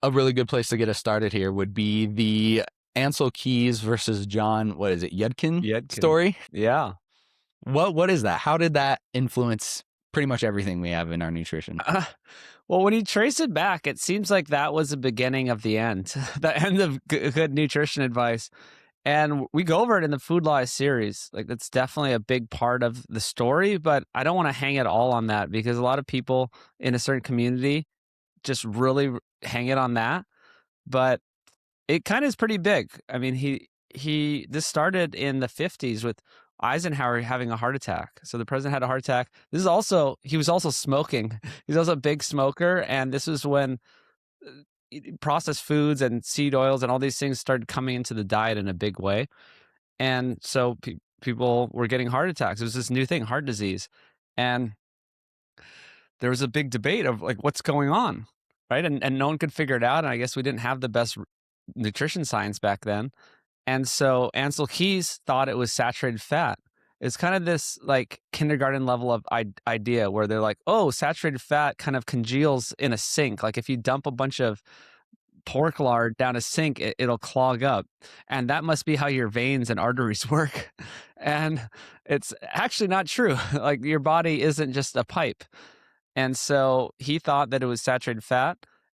a really good place to get us started here would be the Ansel Keys versus John, what is it, Yudkin Yudkin. story. Yeah. What is that? How did that influence pretty much everything we have in our nutrition? Uh, well, when you trace it back, it seems like that was the beginning of the end, the end of good nutrition advice. And we go over it in the Food Lies series. Like, that's definitely a big part of the story, but I don't want to hang it all on that because a lot of people in a certain community just really hang it on that. But it kind of is pretty big. I mean, this started in the 50s with Eisenhower having a heart attack. So the president had a heart attack. He was also smoking. He's also a big smoker, and this was when processed foods and seed oils and all these things started coming into the diet in a big way. And so people were getting heart attacks. It was this new thing, heart disease. And there was a big debate of like, what's going on? Right. And no one could figure it out. And I guess we didn't have the best nutrition science back then. And so Ansel Keys thought it was saturated fat. It's kind of this like kindergarten level of idea where they're like, oh, saturated fat kind of congeals in a sink. Like if you dump a bunch of pork lard down a sink, it'll clog up. And that must be how your veins and arteries work. And it's actually not true. Like your body isn't just a pipe. And so he thought that it was saturated fat.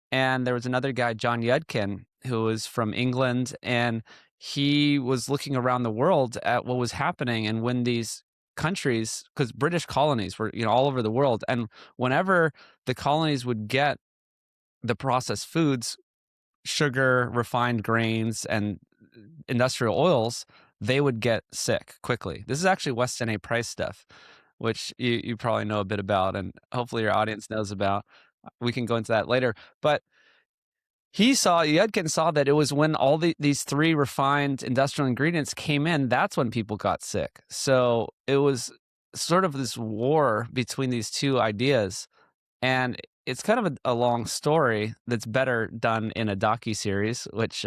And there was another guy, John Yudkin, who was from England, and he was looking around the world at what was happening and when these countries, because British colonies were, all over the world, and whenever the colonies would get the processed foods, sugar, refined grains, and industrial oils, they would get sick quickly. This is actually Weston A. Price stuff, which you probably know a bit about, and hopefully your audience knows about. We can go into that later. But Yudkin saw that it was when all these three refined industrial ingredients came in, that's when people got sick. So it was sort of this war between these two ideas. And it's kind of a long story that's better done in a docu-series, which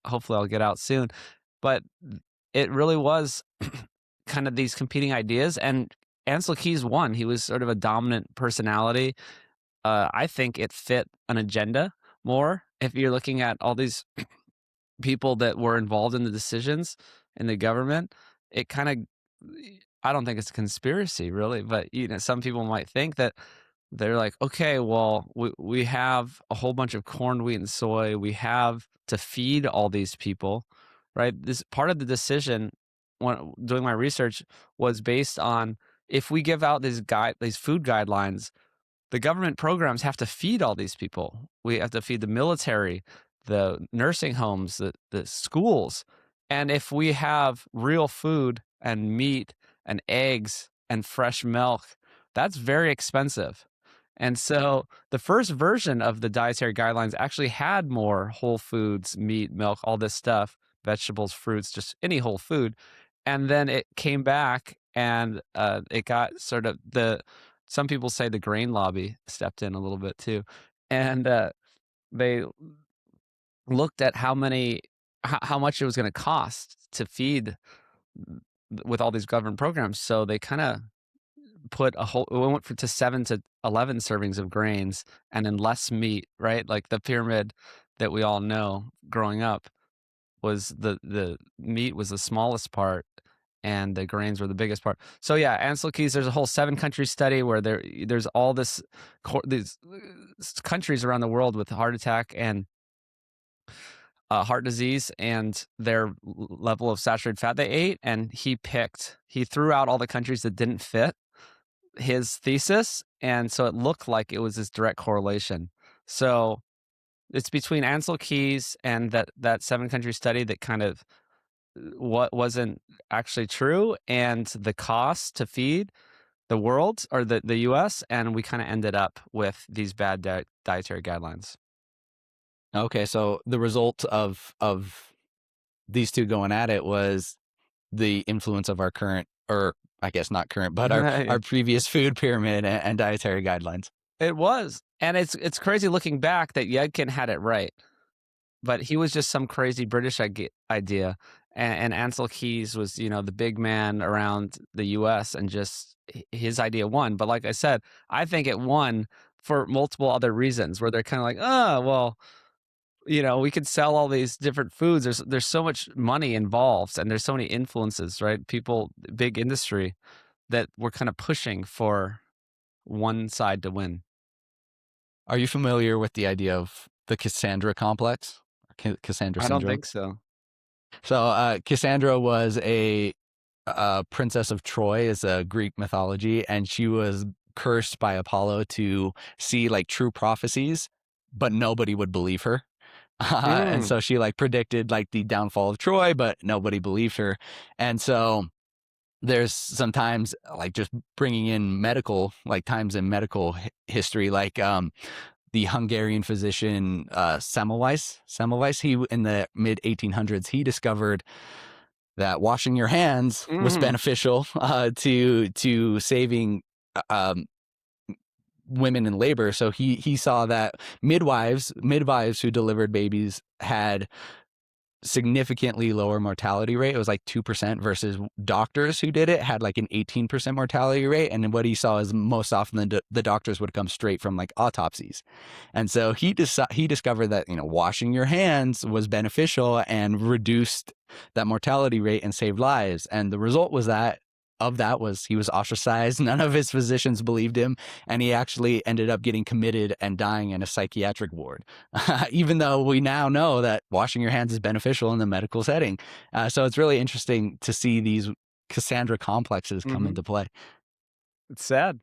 hopefully I'll get out soon. But it really was kind of these competing ideas. And Ansel Keys won. He was sort of a dominant personality. I think it fit an agenda more. If you're looking at all these people that were involved in the decisions in the government, it kind of, I don't think it's a conspiracy really, but some people might think that they're like, okay, well, we have a whole bunch of corn, wheat, and soy. We have to feed all these people, right? This part of the decision when doing my research was based on if we give out these food guidelines, the government programs have to feed all these people. We have to feed the military, the nursing homes, the schools. And if we have real food and meat and eggs and fresh milk, that's very expensive. And so the first version of the dietary guidelines actually had more whole foods, meat, milk, all this stuff, vegetables, fruits, just any whole food. And then it came back and it got sort of some people say the grain lobby stepped in a little bit too. And they looked at how much it was going to cost to feed with all these government programs. So they kind of we went to 7 to 11 servings of grains and then less meat, right? Like the pyramid that we all know growing up was the meat was the smallest part and the grains were the biggest part. So yeah, Ansel Keys, there's a whole 7-country study where there's all these countries around the world with heart attack and heart disease and their level of saturated fat they ate. And he threw out all the countries that didn't fit his thesis. And so it looked like it was this direct correlation. So it's between Ansel Keys and that 7-country study that kind of what wasn't actually true and the cost to feed the world or the US. And we kind of ended up with these bad dietary guidelines. Okay, so the result of these two going at it was the influence of our current, or I guess not current, but our previous food pyramid and dietary guidelines. It was. And it's crazy looking back that Yudkin had it right. But he was just some crazy British idea. And Ansel Keys was, the big man around the US and just his idea won. But like I said, I think it won for multiple other reasons where they're kind of like, oh, well, we could sell all these different foods. There's so much money involved, and there's so many influences, right? People, big industry, that we're kind of pushing for one side to win. Are you familiar with the idea of the Cassandra complex? Cassandra I don't syndrome? think so. So Cassandra was a princess of Troy, is a Greek mythology, and she was cursed by Apollo to see like true prophecies, but nobody would believe her. And Mm. so she like predicted like the downfall of Troy, but nobody believed her. And so there's sometimes like just bringing in medical, like times in medical history, like the Hungarian physician Semmelweis, he in the mid 1800s, he discovered that washing your hands was Mhm. beneficial to saving um, women in labor. So he saw that midwives who delivered babies had significantly lower mortality rate. It was like 2% versus doctors who did it had like an 18% mortality rate. And what he saw is most often the doctors would come straight from like autopsies. And so he discovered that, washing your hands was beneficial and reduced that mortality rate and saved lives. And the result was that was he was ostracized. None of his physicians believed him, and he actually ended up getting committed and dying in a psychiatric ward. Even though we now know that washing your hands is beneficial in the medical setting. So it's really interesting to see these Cassandra complexes come Mhm. into play. It's sad.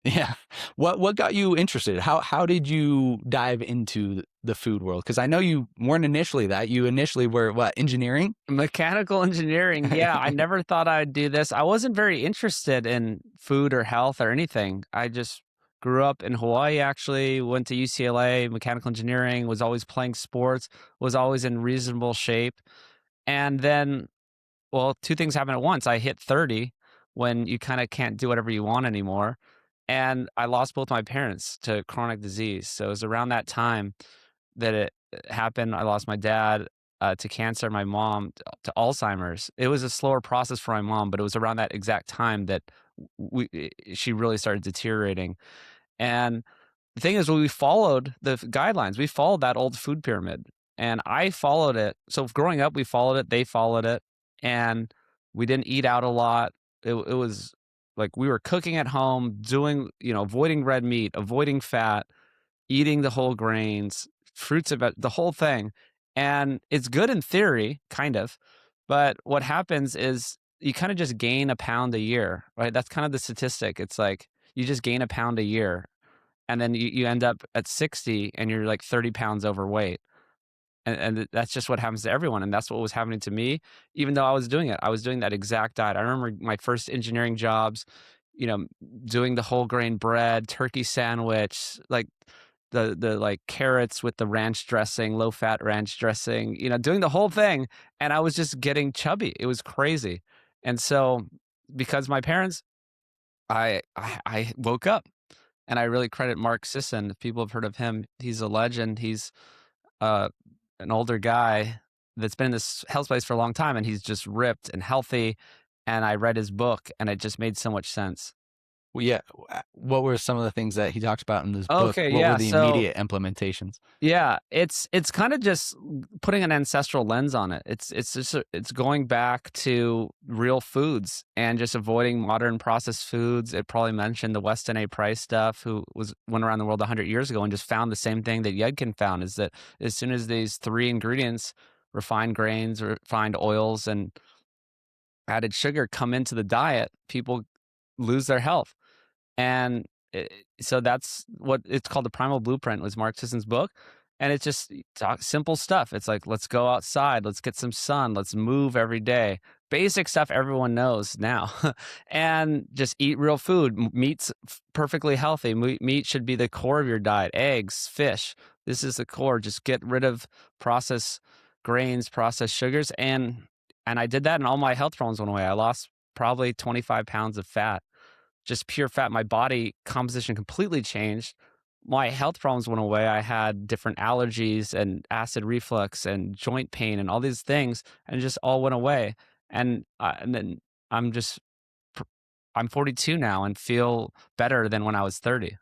Yeah. What got you interested? How did you dive into the food world? Because I know you weren't initially that. You initially were what, engineering? Mechanical engineering. Yeah, I never thought I'd do this. I wasn't very interested in food or health or anything. I just grew up in Hawaii, actually, went to UCLA, mechanical engineering, was always playing sports, was always in reasonable shape. And then, well, two things happened at once. I hit 30 when you kind of can't do whatever you want anymore. And I lost both my parents to chronic disease. So it was around that time that it happened. I lost my dad to cancer, my mom to Alzheimer's. It was a slower process for my mom, but it was around that exact time that she really started deteriorating. And the thing is, we followed the guidelines. We followed that old food pyramid, and I followed it. So growing up, we followed it. They followed it, and we didn't eat out a lot. It was like we were cooking at home, doing avoiding red meat, avoiding fat, eating the whole grains, fruits about the whole thing. And it's good in theory, kind of. But what happens is you kind of just gain a pound a year, right? That's kind of the statistic. It's like you just gain a pound a year. And then you end up at 60 and you're like 30 pounds overweight. And that's just what happens to everyone. And that's what was happening to me, even though I was doing it. I was doing that exact diet. I remember my first engineering jobs, you know, doing the whole grain bread, turkey sandwich, like the like carrots with the ranch dressing, low fat ranch dressing, doing the whole thing. And I was just getting chubby. It was crazy. And so because my parents, I woke up, and I really credit Mark Sisson. If people have heard of him, he's a legend. He's uh, an older guy that's been in this health space for a long time, and he's just ripped and healthy. And I read his book, and it just made so much sense. Well, yeah. What were some of the things that he talks about in this book? Okay, What were yeah. the So immediate implementations? yeah, it's kind of just putting an ancestral lens on it. It's just it's going back to real foods and just avoiding modern processed foods. It probably mentioned the Weston A. Price stuff, who went around the world 100 years ago and just found the same thing that Yudkin found, is that as soon as these three ingredients, refined grains, refined oils, and added sugar, come into the diet, people lose their health. And so that's what it's called. The Primal Blueprint was Mark Sisson's book. And it's just simple stuff. It's like, let's go outside, let's get some sun, let's move every day. Basic stuff everyone knows now. And just eat real food. Meat's perfectly healthy. Meat should be the core of your diet. Eggs, fish. This is the core. Just get rid of processed grains, processed sugars. And I did that, and all my health problems went away. I lost probably 25 pounds of fat, just pure fat. My body composition completely changed. My health problems went away. I had different allergies and acid reflux and joint pain and all these things, and it just all went away. And then I'm just pr- I'm 42 now and feel better than when I was 30.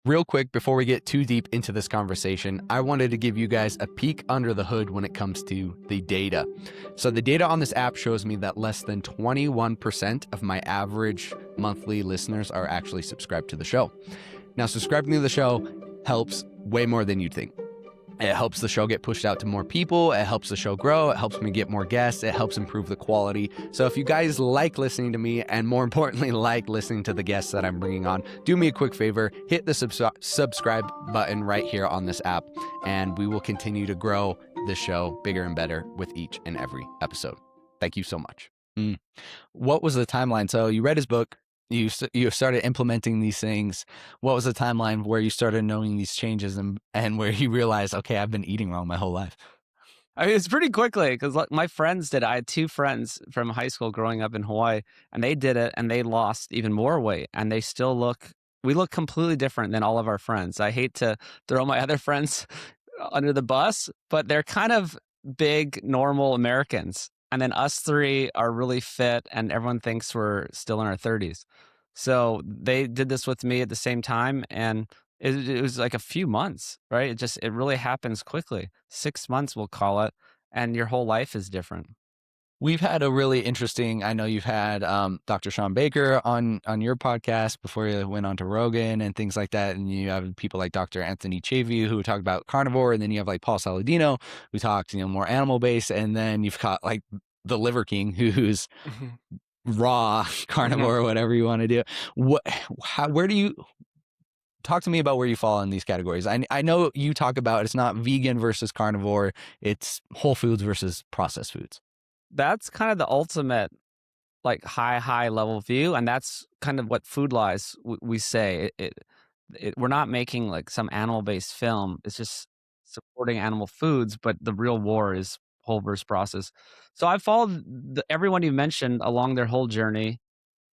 Real quick, before we get too deep into this conversation, I wanted to give you guys a peek under the hood when it comes to the data. So the data on this app shows me that less than 21% of my average monthly listeners are actually subscribed to the show. Now, subscribing to the show helps way more than you'd think. It helps the show get pushed out to more people. It helps the show grow. It helps me get more guests. It helps improve the quality. So if you guys like listening to me, and more importantly, like listening to the guests that I'm bringing on, do me a quick favor, hit the subscribe button right here on this app, and we will continue to grow the show bigger and better with each and every episode. Thank you so much. What was the timeline? So you read his book. You started implementing these things. What was the timeline where you started knowing these changes and where you realized, okay, I've been eating wrong my whole life? I mean, it's pretty quickly because my friends did. I had 2 friends from high school growing up in Hawaii, and they did it, and they lost even more weight, and they still we look completely different than all of our friends. I hate to throw my other friends under the bus, but they're kind of big, normal Americans. And then us 3 are really fit, and everyone thinks we're still in our 30s. So they did this with me at the same time, and it was like a few months, right? It really happens quickly. 6 months, we'll call it, and your whole life is different. We've had a really interesting, I know you've had Dr. Sean Baker on your podcast before you went on to Rogan and things like that. And you have people like Dr. Anthony Chavey who talk about carnivore. And then you have like Paul Saladino who talks, more animal based. And then you've got like the Liver King who's raw carnivore or whatever you want to do. Where do you talk to me about where you fall in these categories? I know you talk about it's not vegan versus carnivore. It's whole foods versus processed foods. That's kind of the ultimate, like high level view, and that's kind of what Food Lies we say. We're not making like some animal based film. It's just supporting animal foods, but the real war is whole versus process. So I followed everyone you mentioned along their whole journey.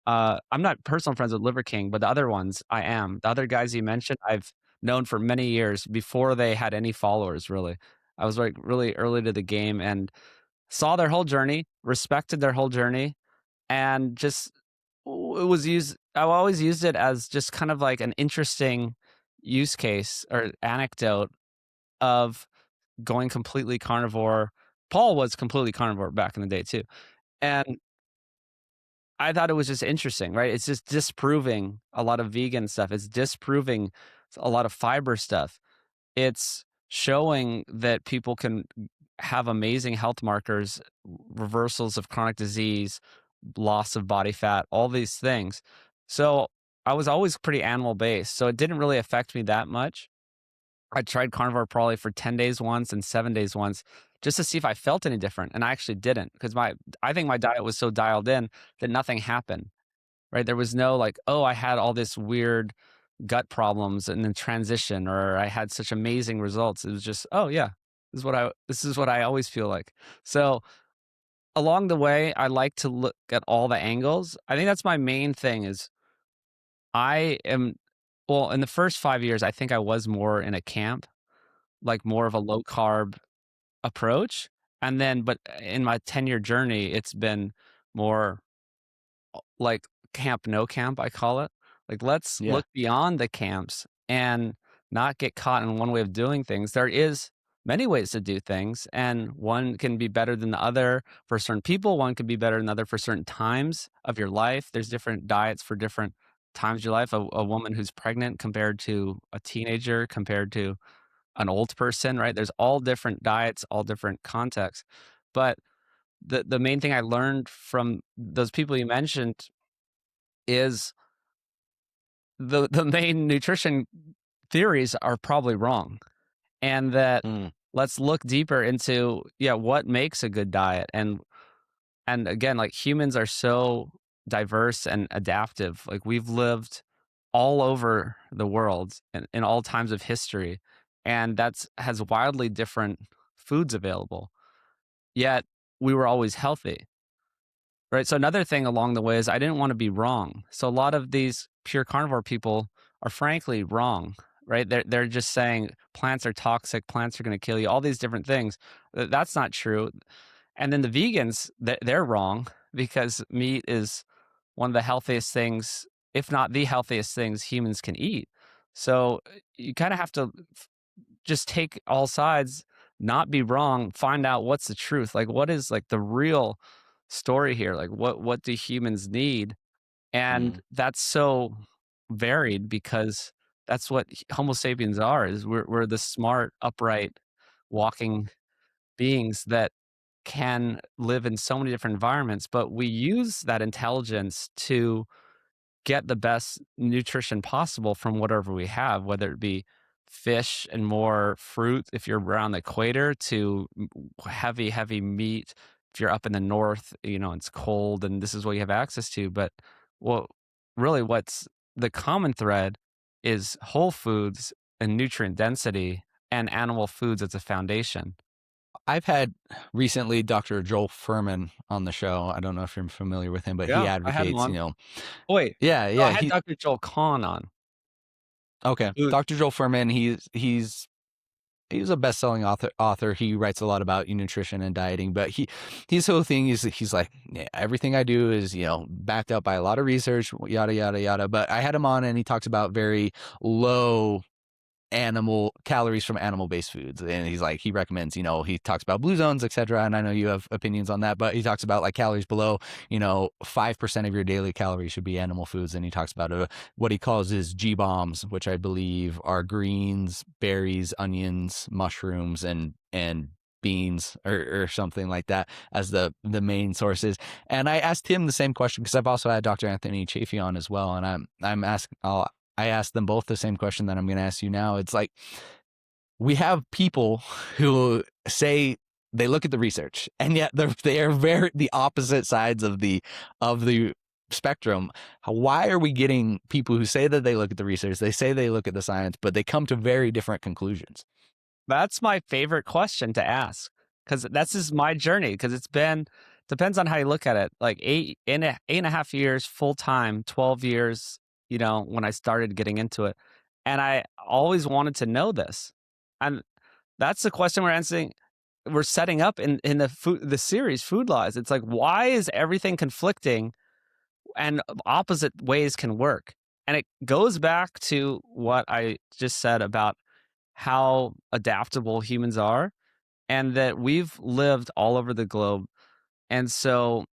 I'm not personal friends with Liver King, but the other ones I am. The other guys you mentioned, I've known for many years before they had any followers. Really, I was like really early to the game and saw their whole journey, respected their whole journey, and just it was used. I always used it as just kind of like an interesting use case or anecdote of going completely carnivore. Paul was completely carnivore back in the day too, and I thought it was just interesting, right? It's just disproving a lot of vegan stuff. It's disproving a lot of fiber stuff. It's showing that people can have amazing health markers, reversals of chronic disease, loss of body fat, all these things. So I was always pretty animal based. So it didn't really affect me that much. I tried carnivore probably for 10 days once and 7 days once just to see if I felt any different. And I actually didn't because I think my diet was so dialed in that nothing happened, right? There was no like, oh, I had all this weird gut problems and then transition, or I had such amazing results. It was just, oh yeah, this is what I always feel like. So along the way, I like to look at all the angles. I think that's my main thing is I am well, in the first 5 years, I think I was more in a camp, like more of a low carb approach. And then, but in my 10-year journey, it's been more like camp, no camp, I call it. Like, let's Yeah. look beyond the camps and not get caught in one way of doing things. There is many ways to do things, and one can be better than the other for certain people. One can be better than the other for certain times of your life. There's different diets for different times of your life. A woman who's pregnant compared to a teenager, compared to an old person, right? There's all different diets, all different contexts. But the main thing I learned from those people you mentioned is the main nutrition theories are probably wrong, and that let's look deeper into what makes a good diet. And again, like humans are so diverse and adaptive. Like we've lived all over the world in all times of history, and that's has wildly different foods available, yet we were always healthy. Right. So another thing along the way is I didn't want to be wrong. So a lot of these pure carnivore people are frankly wrong. Right. They're just saying plants are toxic, plants are going to kill you, all these different things. That's not true. And then the vegans, they're wrong because meat is one of the healthiest things, if not the healthiest things humans can eat. So you kind of have to just take all sides, not be wrong, find out what's the truth. Like, what is like the real story here? Like, what do humans need? And Mm. that's so varied because that's what Homo sapiens are. Is we're the smart, upright, walking beings that can live in so many different environments, but we use that intelligence to get the best nutrition possible from whatever we have, whether it be fish and more fruit if you're around the equator, to heavy, heavy meat if you're up in the north, it's cold and this is what you have access to. But well, really, what's the common thread is whole foods and nutrient density and animal foods as a foundation. I've had recently Dr. Joel Furman on the show. I don't know if you're familiar with him, but he Yeah, I had him advocates, on. Oh, wait, yeah, no, I yeah, had Dr. Joel Kahn on. okay. Who Dr. Joel Furman, he's a best-selling author. He writes a lot about nutrition and dieting, but his whole thing is he's like, yeah, everything I do is, backed up by a lot of research, yada yada yada. But I had him on and he talks about very low animal calories from animal based foods, and he's like, he recommends, he talks about blue zones, etc. And I know you have opinions on that, but he talks about like calories below 5% of your daily calories should be animal foods. And he talks about what he calls his G bombs, which I believe are greens, berries, onions, mushrooms, and beans, or something like that, as the main sources. And I asked him the same question because I've also had Dr. Anthony Chafee on as well, and I'm asking, I asked them both the same question that I'm going to ask you now. It's like, we have people who say they look at the research, and yet they are very the opposite sides of the spectrum. Why are we getting people who say that they look at the research, they say they look at the science, but they come to very different conclusions? That's my favorite question to ask, because that's just my journey. Because depends on how you look at it. Like 8.5 years full time, 12 years. When I started getting into it, and I always wanted to know this, and that's the question we're answering. We're setting up in the series Food Lies. It's like, why is everything conflicting, and opposite ways can work? And it goes back to what I just said about how adaptable humans are, and that we've lived all over the globe. And so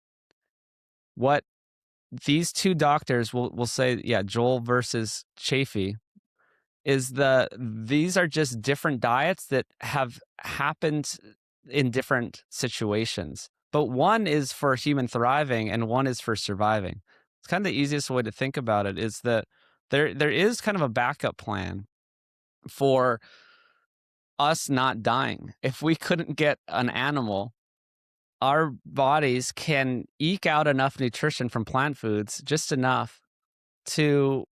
what these two doctors will say, yeah, Joel versus Chafee, is these are just different diets that have happened in different situations. But one is for human thriving and one is for surviving. It's kind of the easiest way to think about it, is that there is kind of a backup plan for us not dying. If we couldn't get an animal, our bodies can eke out enough nutrition from plant foods, just enough to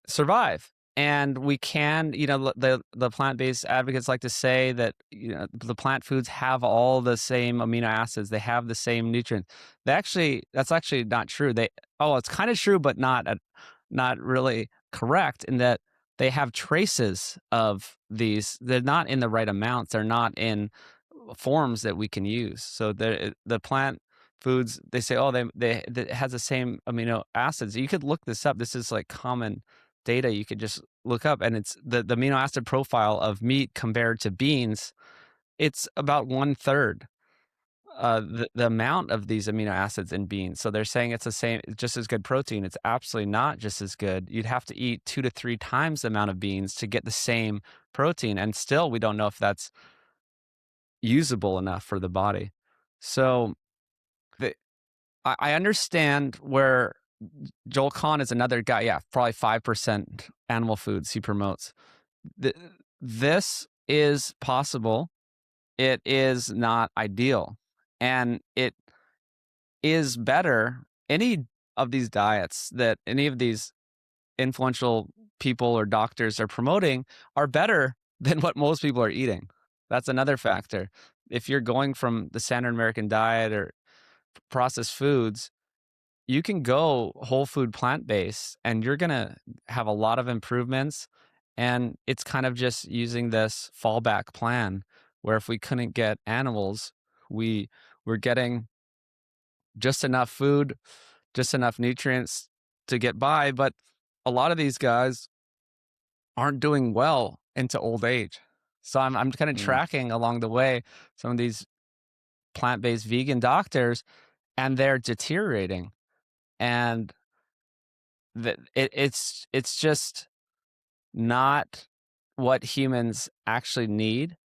survive. And we can, the plant-based advocates like to say that, the plant foods have all the same amino acids, they have the same nutrients. That's actually not true. It's kind of true, but not really correct, in that they have traces of these. They're not in the right amounts. They're not in forms that we can use. So the plant foods, they say, it has the same amino acids. You could look this up. This is like common data. You could just look up, and it's the amino acid profile of meat compared to beans. It's about 1/3 the amount of these amino acids in beans. So they're saying it's the same, just as good protein. It's absolutely not just as good. You'd have to eat 2 to 3 times the amount of beans to get the same protein, and still we don't know if that's usable enough for the body. So the, I understand where Joel Kahn is another guy. Yeah, probably 5% animal foods he promotes. This is possible. It is not ideal. And it is better. Any of these diets that any of these influential people or doctors are promoting are better than what most people are eating. That's another factor. If you're going from the standard American diet or processed foods, you can go whole food plant based and you're going to have a lot of improvements. And it's kind of just using this fallback plan where if we couldn't get animals, we were getting just enough food, just enough nutrients to get by. But a lot of these guys aren't doing well into old age. So I'm kind of Mm. tracking along the way some of these plant-based vegan doctors, and they're deteriorating. And it's just not what humans actually need.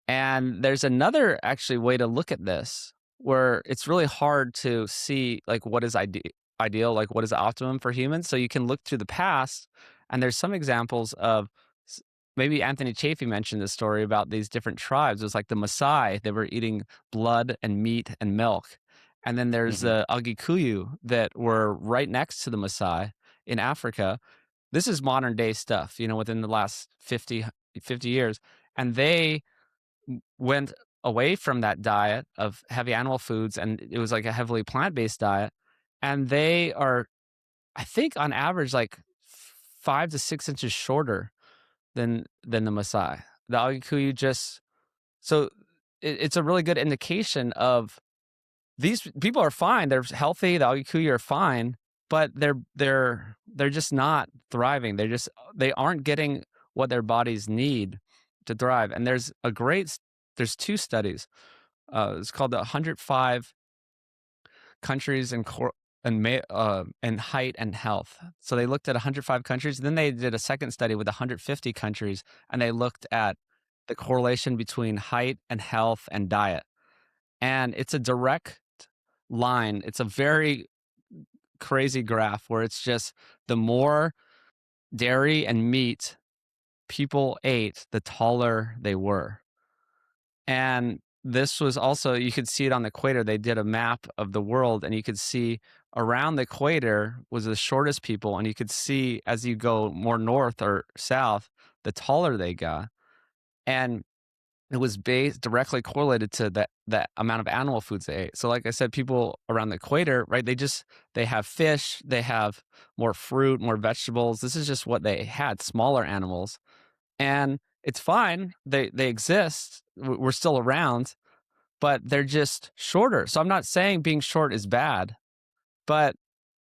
And there's another actually way to look at this where it's really hard to see like what is ideal, like what is optimum for humans. So you can look through the past, and there's some examples of maybe Anthony Chafee mentioned this story about these different tribes. It was like the Maasai, they were eating blood and meat and milk. And then there's Mm-hmm. the Agikuyu that were right next to the Maasai in Africa. This is modern day stuff, within the last 50 years. And they went away from that diet of heavy animal foods, and it was like a heavily plant-based diet. And they are, I think, on average, like 5 to 6 inches shorter than the Maasai. The Agikuyu so it's a really good indication of these people are fine. They're healthy. The Agikuyu are fine, but they're just not thriving. They aren't getting what their bodies need to thrive. And there's 2 studies. It's called the 105 countries and height and health. So they looked at 105 countries. Then they did a second study with 150 countries, and they looked at the correlation between height and health and diet. And it's a direct line. It's a very crazy graph where it's just the more dairy and meat people ate, the taller they were. And this was also, you could see it on the equator. They did a map of the world, and you could see around the equator was the shortest people. And you could see as you go more north or south, the taller they got. And it was directly correlated to that amount of animal foods they ate. So like I said, people around the equator, right, they have fish, they have more fruit, more vegetables. This is just what they had, smaller animals. And it's fine. They exist. We're still around, but they're just shorter. So I'm not saying being short is bad, but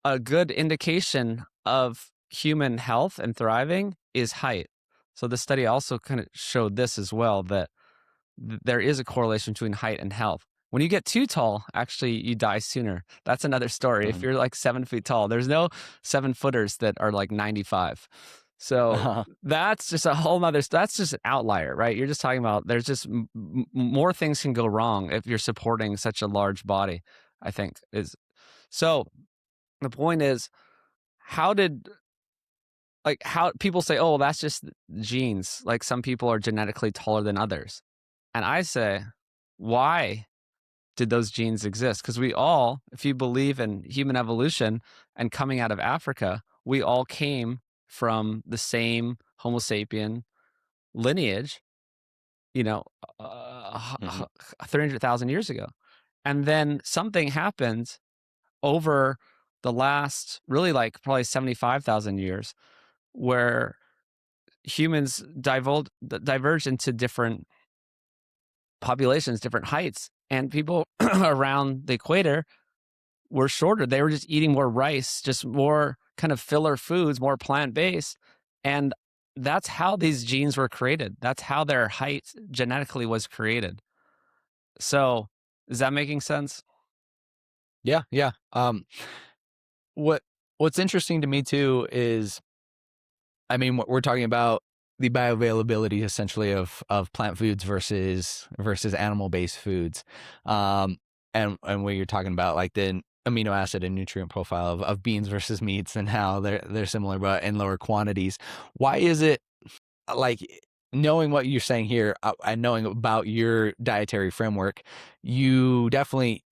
a good indication of human health and thriving is height. So the study also kind of showed this as well, that there is a correlation between height and health. When you get too tall, actually, you die sooner. That's another story. If Mm. you're like 7 feet tall, there's no 7-footers that are like 95. So that's just a whole nother, that's just an outlier, right? You're just talking about there's just more things can go wrong if you're supporting such a large body, I think is. So the point is, how people say, oh, that's just genes. Like some people are genetically taller than others. And I say, why did those genes exist? Because we all, if you believe in human evolution and coming out of Africa, we all came from the same Homo sapien lineage, you know, Mm-hmm. 300,000 years ago. And then something happened over the last really like probably 75,000 years where humans diverged into different populations, different heights, and people around the equator were shorter. They were just eating more rice, just more kind of filler foods, more plant-based. And that's how these genes were created. That's how their height genetically was created. So is that making sense? Yeah, yeah. What's interesting to me too is, I mean, we're talking about the bioavailability essentially of plant foods versus animal based foods, and when you're talking about like the amino acid and nutrient profile of beans versus meats and how they're similar but in lower quantities. Why is it like, knowing what you're saying here and knowing about your dietary framework, you definitely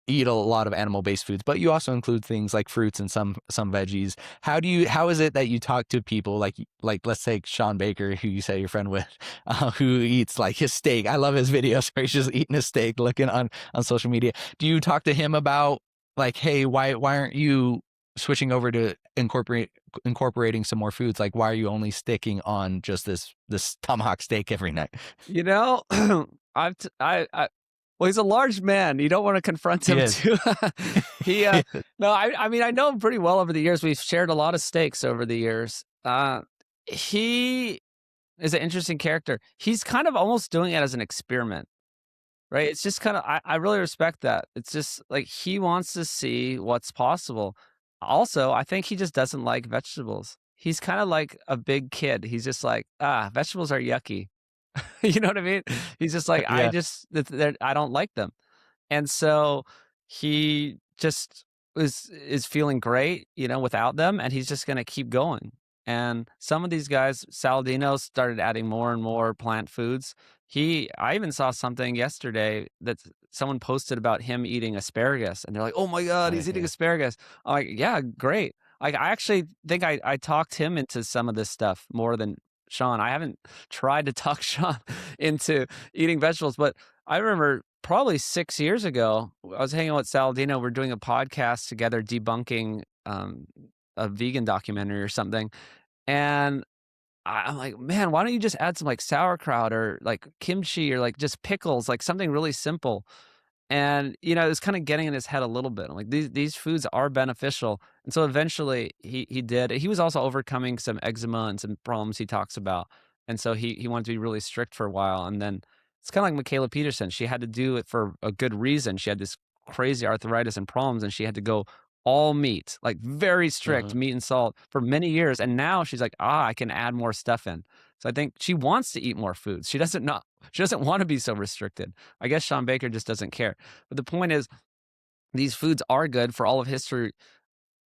eat a lot of animal-based foods, but you also include things like fruits and some veggies. How is it that you talk to people like let's say Sean Baker, who you say you're friend with, who eats like his steak? I love his videos where he's just eating his steak, looking on social media. Do you talk to him about like, hey, why aren't you switching over to incorporating some more foods? Like, why are you only sticking on just this tomahawk steak every night? You know, well, he's a large man. You don't want to confront He him is. too. He, no, I mean, I know him pretty well over the years. We've shared a lot of steaks over the years. He is an interesting character. He's kind of almost doing it as an experiment, right? It's just kind of I really respect that. It's just like he wants to see what's possible. Also, I think he just doesn't like vegetables. He's kind of like a big kid. He's just like, vegetables are yucky. You know what I mean? He's just like, Yeah. I don't like them. And so he just is feeling great, without them, and he's just gonna keep going. And some of these guys, Saladino started adding more and more plant foods. I even saw something yesterday that someone posted about him eating asparagus, and they're like, "Oh my god, Right. he's eating Yeah. asparagus." I'm like, "Yeah, great." Like, I actually think I talked him into some of this stuff more than Sean. I haven't tried to talk Sean into eating vegetables, but I remember probably 6 years ago, I was hanging out with Saladino, we're doing a podcast together debunking, a vegan documentary or something, and I'm like, "Man, why don't you just add some, like, sauerkraut or, like, kimchi or, like, just pickles, like, something really simple." And, it was kinda getting in his head a little bit. I'm like, "These foods are beneficial." And so eventually he did. He was also overcoming some eczema and some problems he talks about. And so he wanted to be really strict for a while. And then it's kinda like Michaela Peterson. She had to do it for a good reason. She had this crazy arthritis and problems, and she had to go all meat, like very strict Mhm. meat and salt for many years. And now she's like, I can add more stuff in. So I think she wants to eat more foods. She doesn't wanna be so restricted. I guess Sean Baker just doesn't care. But the point is, these foods are good for all of history.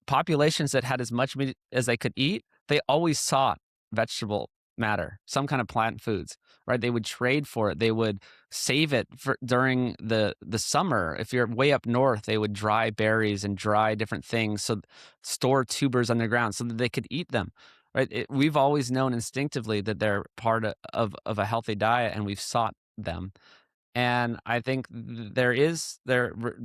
Populations that had as much meat as they could eat, they always sought vegetable matter, some kind of plant foods, right? They would trade for it. They would save it for during the summer. If you're way up north, they would dry berries and dry different things, so store tubers underground so that they could eat them. Right? We've always known instinctively that they're part of a healthy diet, and we've sought them. And I think there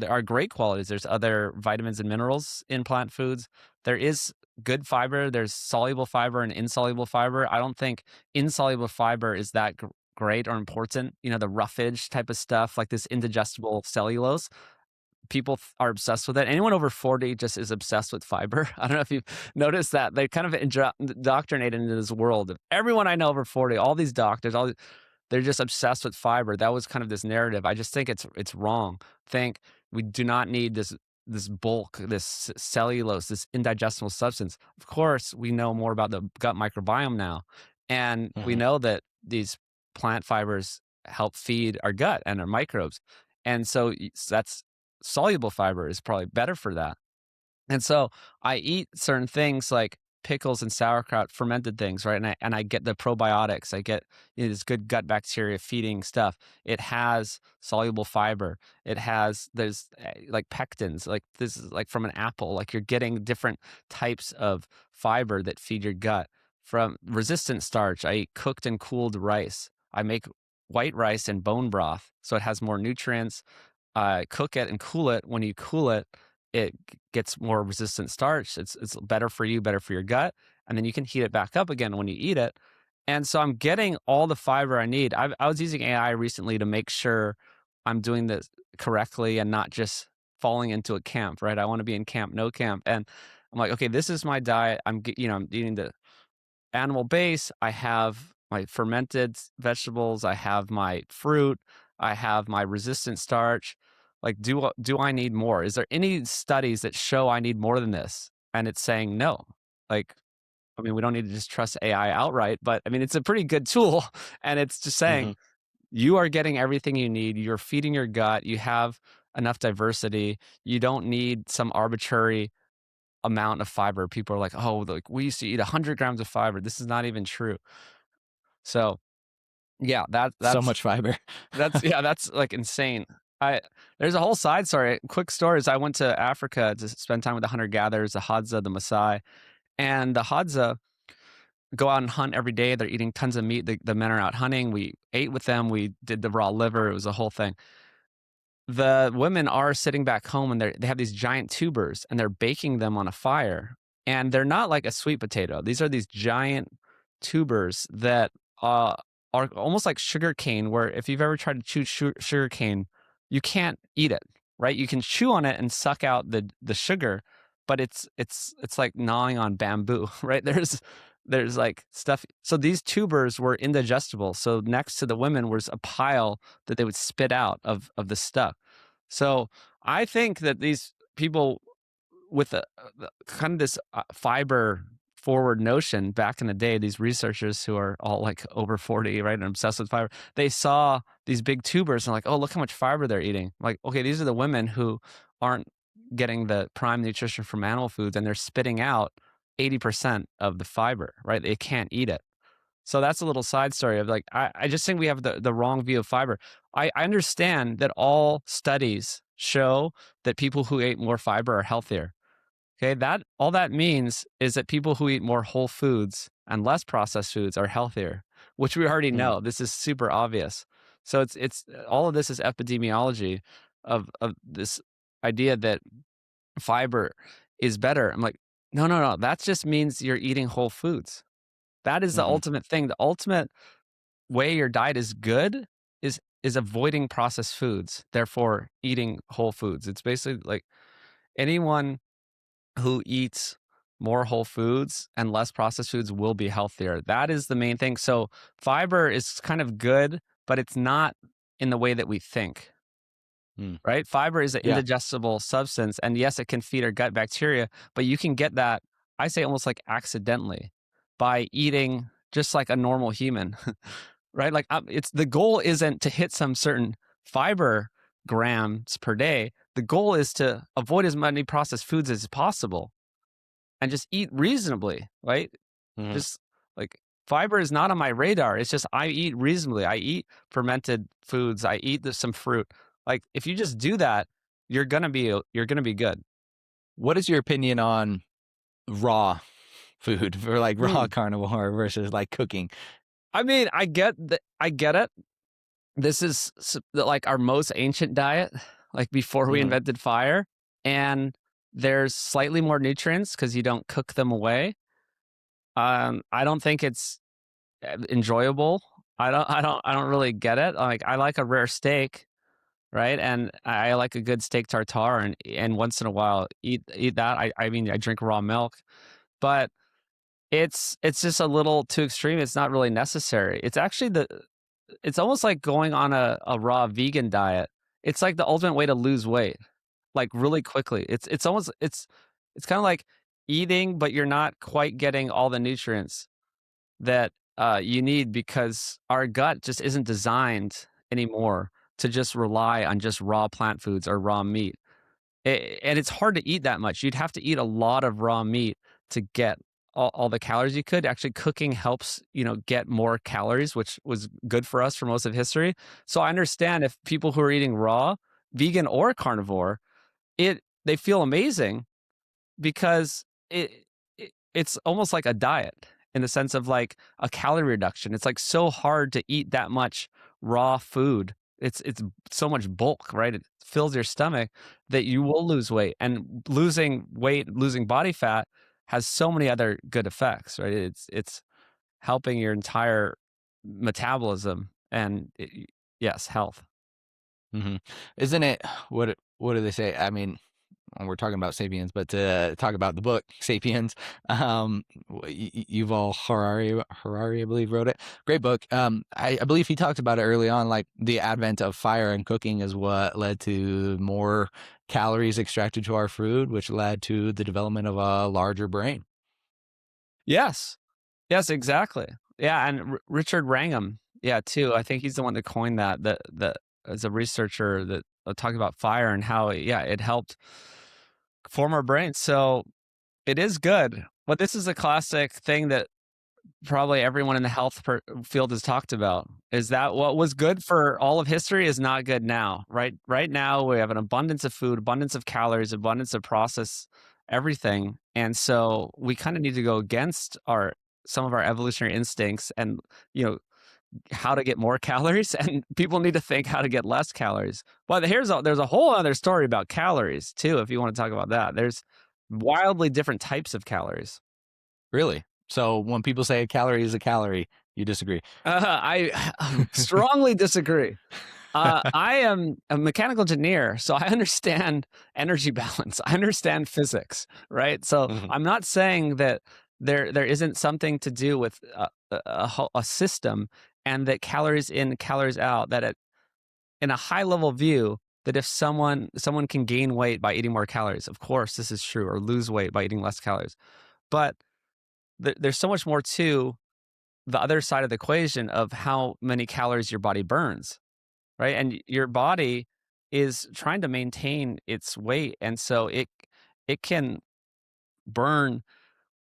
are great qualities. There's other vitamins and minerals in plant foods. There is good fiber. There's soluble fiber and insoluble fiber. I don't think insoluble fiber is that great or important. The roughage type of stuff, like this indigestible cellulose. People are obsessed with it. Anyone over 40 just is obsessed with fiber. I don't know if you've noticed that. They kind of indoctrinated into this world. Everyone I know over 40, all these doctors, they're just obsessed with fiber. That was kind of this narrative. I just think it's wrong. Think we do not need this bulk, this cellulose, this indigestible substance. Of course, we know more about the gut microbiome now, and we Mhm. know that these plant fibers help feed our gut and our microbes. And so that's soluble fiber is probably better for that. And so I eat certain things like pickles and sauerkraut, fermented things, right? And I get the probiotics. I get this good gut bacteria feeding stuff. It has soluble fiber. There's like pectins, like this is like from an apple. Like you're getting different types of fiber that feed your gut. From resistant starch, I eat cooked and cooled rice. I make white rice and bone broth, so it has more nutrients. Cook it and cool it. When you cool it, it gets more resistant starch. It's better for you, better for your gut, and then you can heat it back up again when you eat it. And so I'm getting all the fiber I need. I was using AI recently to make sure I'm doing this correctly and not just falling into a camp, right? I want to be in camp, no camp. And I'm like, okay, this is my diet. I'm eating the animal base. I have my fermented vegetables. I have my fruit. I have my resistant starch. Like, do I need more? Is there any studies that show I need more than this? And it's saying no. Like, I mean, we don't need to just trust AI outright, but I mean, it's a pretty good tool. And it's just saying Mhm. you are getting everything you need. You're feeding your gut. You have enough diversity. You don't need some arbitrary amount of fiber. People are like, oh, like we used to eat 100 grams of fiber. This is not even true. So yeah, So much fiber. that's like insane. I There's a whole side story. Quick story is I went to Africa to spend time with the hunter gatherers, the Hadza, the Maasai, and the Hadza go out and hunt every day. They're eating tons of meat. The men are out hunting. We ate with them. We did the raw liver. It was a whole thing. The women are sitting back home and they have these giant tubers and they're baking them on a fire. And they're not like a sweet potato. These are these giant tubers that are almost like sugar cane, where if you've ever tried to chew sugar cane, you can't eat it, right? You can chew on it and suck out the sugar, but it's like gnawing on bamboo, right? there's like stuff. So these tubers were indigestible. So next to the women was a pile that they would spit out of the stuff. So I think that these people with kind of this fiber forward notion back in the day, these researchers who are all like over 40, right, and obsessed with fiber, they saw these big tubers and like, oh, look how much fiber they're eating. Like, okay, these are the women who aren't getting the prime nutrition from animal foods, and they're spitting out 80% of the fiber, right? They can't eat it. So that's a little side story of like, I just think we have the wrong view of fiber. I understand that all studies show that people who ate more fiber are healthier. Okay, that all that means is that people who eat more whole foods and less processed foods are healthier, which we already Mm, know. This is super obvious. So it's all of this is epidemiology of this idea that fiber is better. I'm like, no, no, no. That just means you're eating whole foods. That is the mhm, ultimate thing. The ultimate way your diet is good is avoiding processed foods, therefore eating whole foods. It's basically like anyone who eats more whole foods and less processed foods will be healthier. That is the main thing. So fiber is kind of good, but it's not in the way that we think, mm. right? Fiber is an Yeah. indigestible substance. And yes, it can feed our gut bacteria, but you can get that, I say almost like accidentally by eating just like a normal human, right? Like it's the goal isn't to hit some certain fiber grams per day. The goal is to avoid as many processed foods as possible and just eat reasonably, right? Mhm. Just like fiber is not on my radar. It's just I eat reasonably. I eat fermented foods. I eat some fruit. Like if you just do that, you're gonna be good. What is your opinion on raw food for like raw Mm. carnivore versus like cooking? I mean, I get it. This is like our most ancient diet, like before we Mhm, invented fire, and there's slightly more nutrients because you don't cook them away. I don't think it's enjoyable. I don't really get it. Like I like a rare steak, right? And I like a good steak tartare and once in a while eat that. I mean I drink raw milk, but it's just a little too extreme. It's not really necessary. It's almost like going on a raw vegan diet. It's like the ultimate way to lose weight, like really quickly. It's almost it's kind of like eating, but you're not quite getting all the nutrients that you need because our gut just isn't designed anymore to just rely on just raw plant foods or raw meat. And it's hard to eat that much. You'd have to eat a lot of raw meat to get all the calories you could. Actually, cooking helps, get more calories, which was good for us for most of history. So I understand if people who are eating raw, vegan or carnivore, they feel amazing because it's almost like a diet in the sense of like a calorie reduction. It's like so hard to eat that much raw food. It's so much bulk, right? It fills your stomach that you will lose weight. And losing weight, losing body fat has so many other good effects, right? It's helping your entire metabolism and yes, health. mhm. Isn't it what do they say? I mean, we're talking about Sapiens, but to talk about the book Sapiens, Yuval Harari, I believe, wrote it. Great book. I believe he talked about it early on, like the advent of fire and cooking is what led to more calories extracted to our food, which led to the development of a larger brain. Yes. Yes, exactly. Yeah, and Richard Wrangham, yeah, too. I think he's the one that coined that as a researcher that talking about fire and how yeah, it helped form our brains. So it is good. But this is a classic thing that probably everyone in the health field has talked about is that what was good for all of history is not good now. Right now we have an abundance of food, abundance of calories, abundance of processed everything, and so we kind of need to go against our some of our evolutionary instincts and you know how to get more calories, and people need to think how to get less calories. But there's a whole other story about calories too if you want to talk about that. There's wildly different types of calories. Really? So when people say a calorie is a calorie, you disagree? I strongly disagree. I am a mechanical engineer, so I understand energy balance. I understand physics, right? So Mhm. I'm not saying that there isn't something to do with a system, and that calories in, calories out, that in a high level view, that if someone can gain weight by eating more calories, of course this is true, or lose weight by eating less calories. But there's so much more to the other side of the equation of how many calories your body burns, right? And your body is trying to maintain its weight, and so it can burn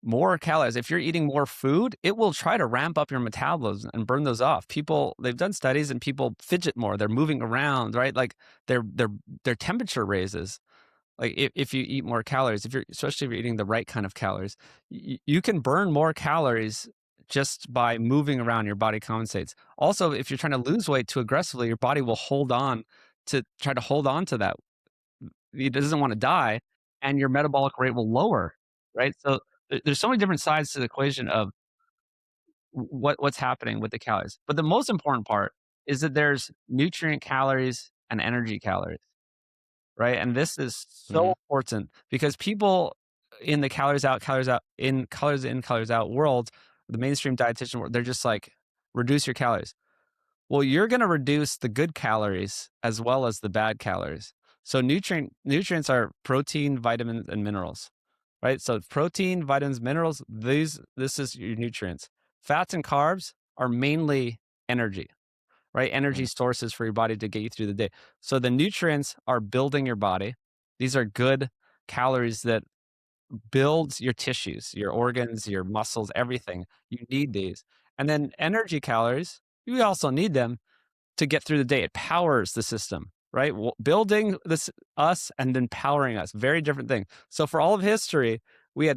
more calories. If you're eating more food, it will try to ramp up your metabolism and burn those off. People, they've done studies, and people fidget more. They're moving around, right? Like their temperature raises. Like if you eat more calories, if you're, especially if you're eating the right kind of calories, you can burn more calories just by moving around. Your body compensates. Also, if you're trying to lose weight too aggressively, your body will hold on to try to hold on to that. It doesn't want to die, and your metabolic rate will lower, right? So there's so many different sides to the equation of what's happening with the calories. But the most important part is that there's nutrient calories and energy calories, right? And this is so Mhm. important because people in the calories out, in calories in, calories out world, the mainstream dietitian world, they're just like, reduce your calories. Well, you're going to reduce the good calories as well as the bad calories. So nutrients are protein, vitamins, and minerals, right? So protein, vitamins, minerals, this is your nutrients. Fats and carbs are mainly energy, right? Energy Mhm. sources for your body to get you through the day. So the nutrients are building your body. These are good calories that builds your tissues, your organs, your muscles, everything. You need these. And then energy calories, we also need them to get through the day. It powers the system, right? Building this us and then powering us, very different thing. So for all of history, we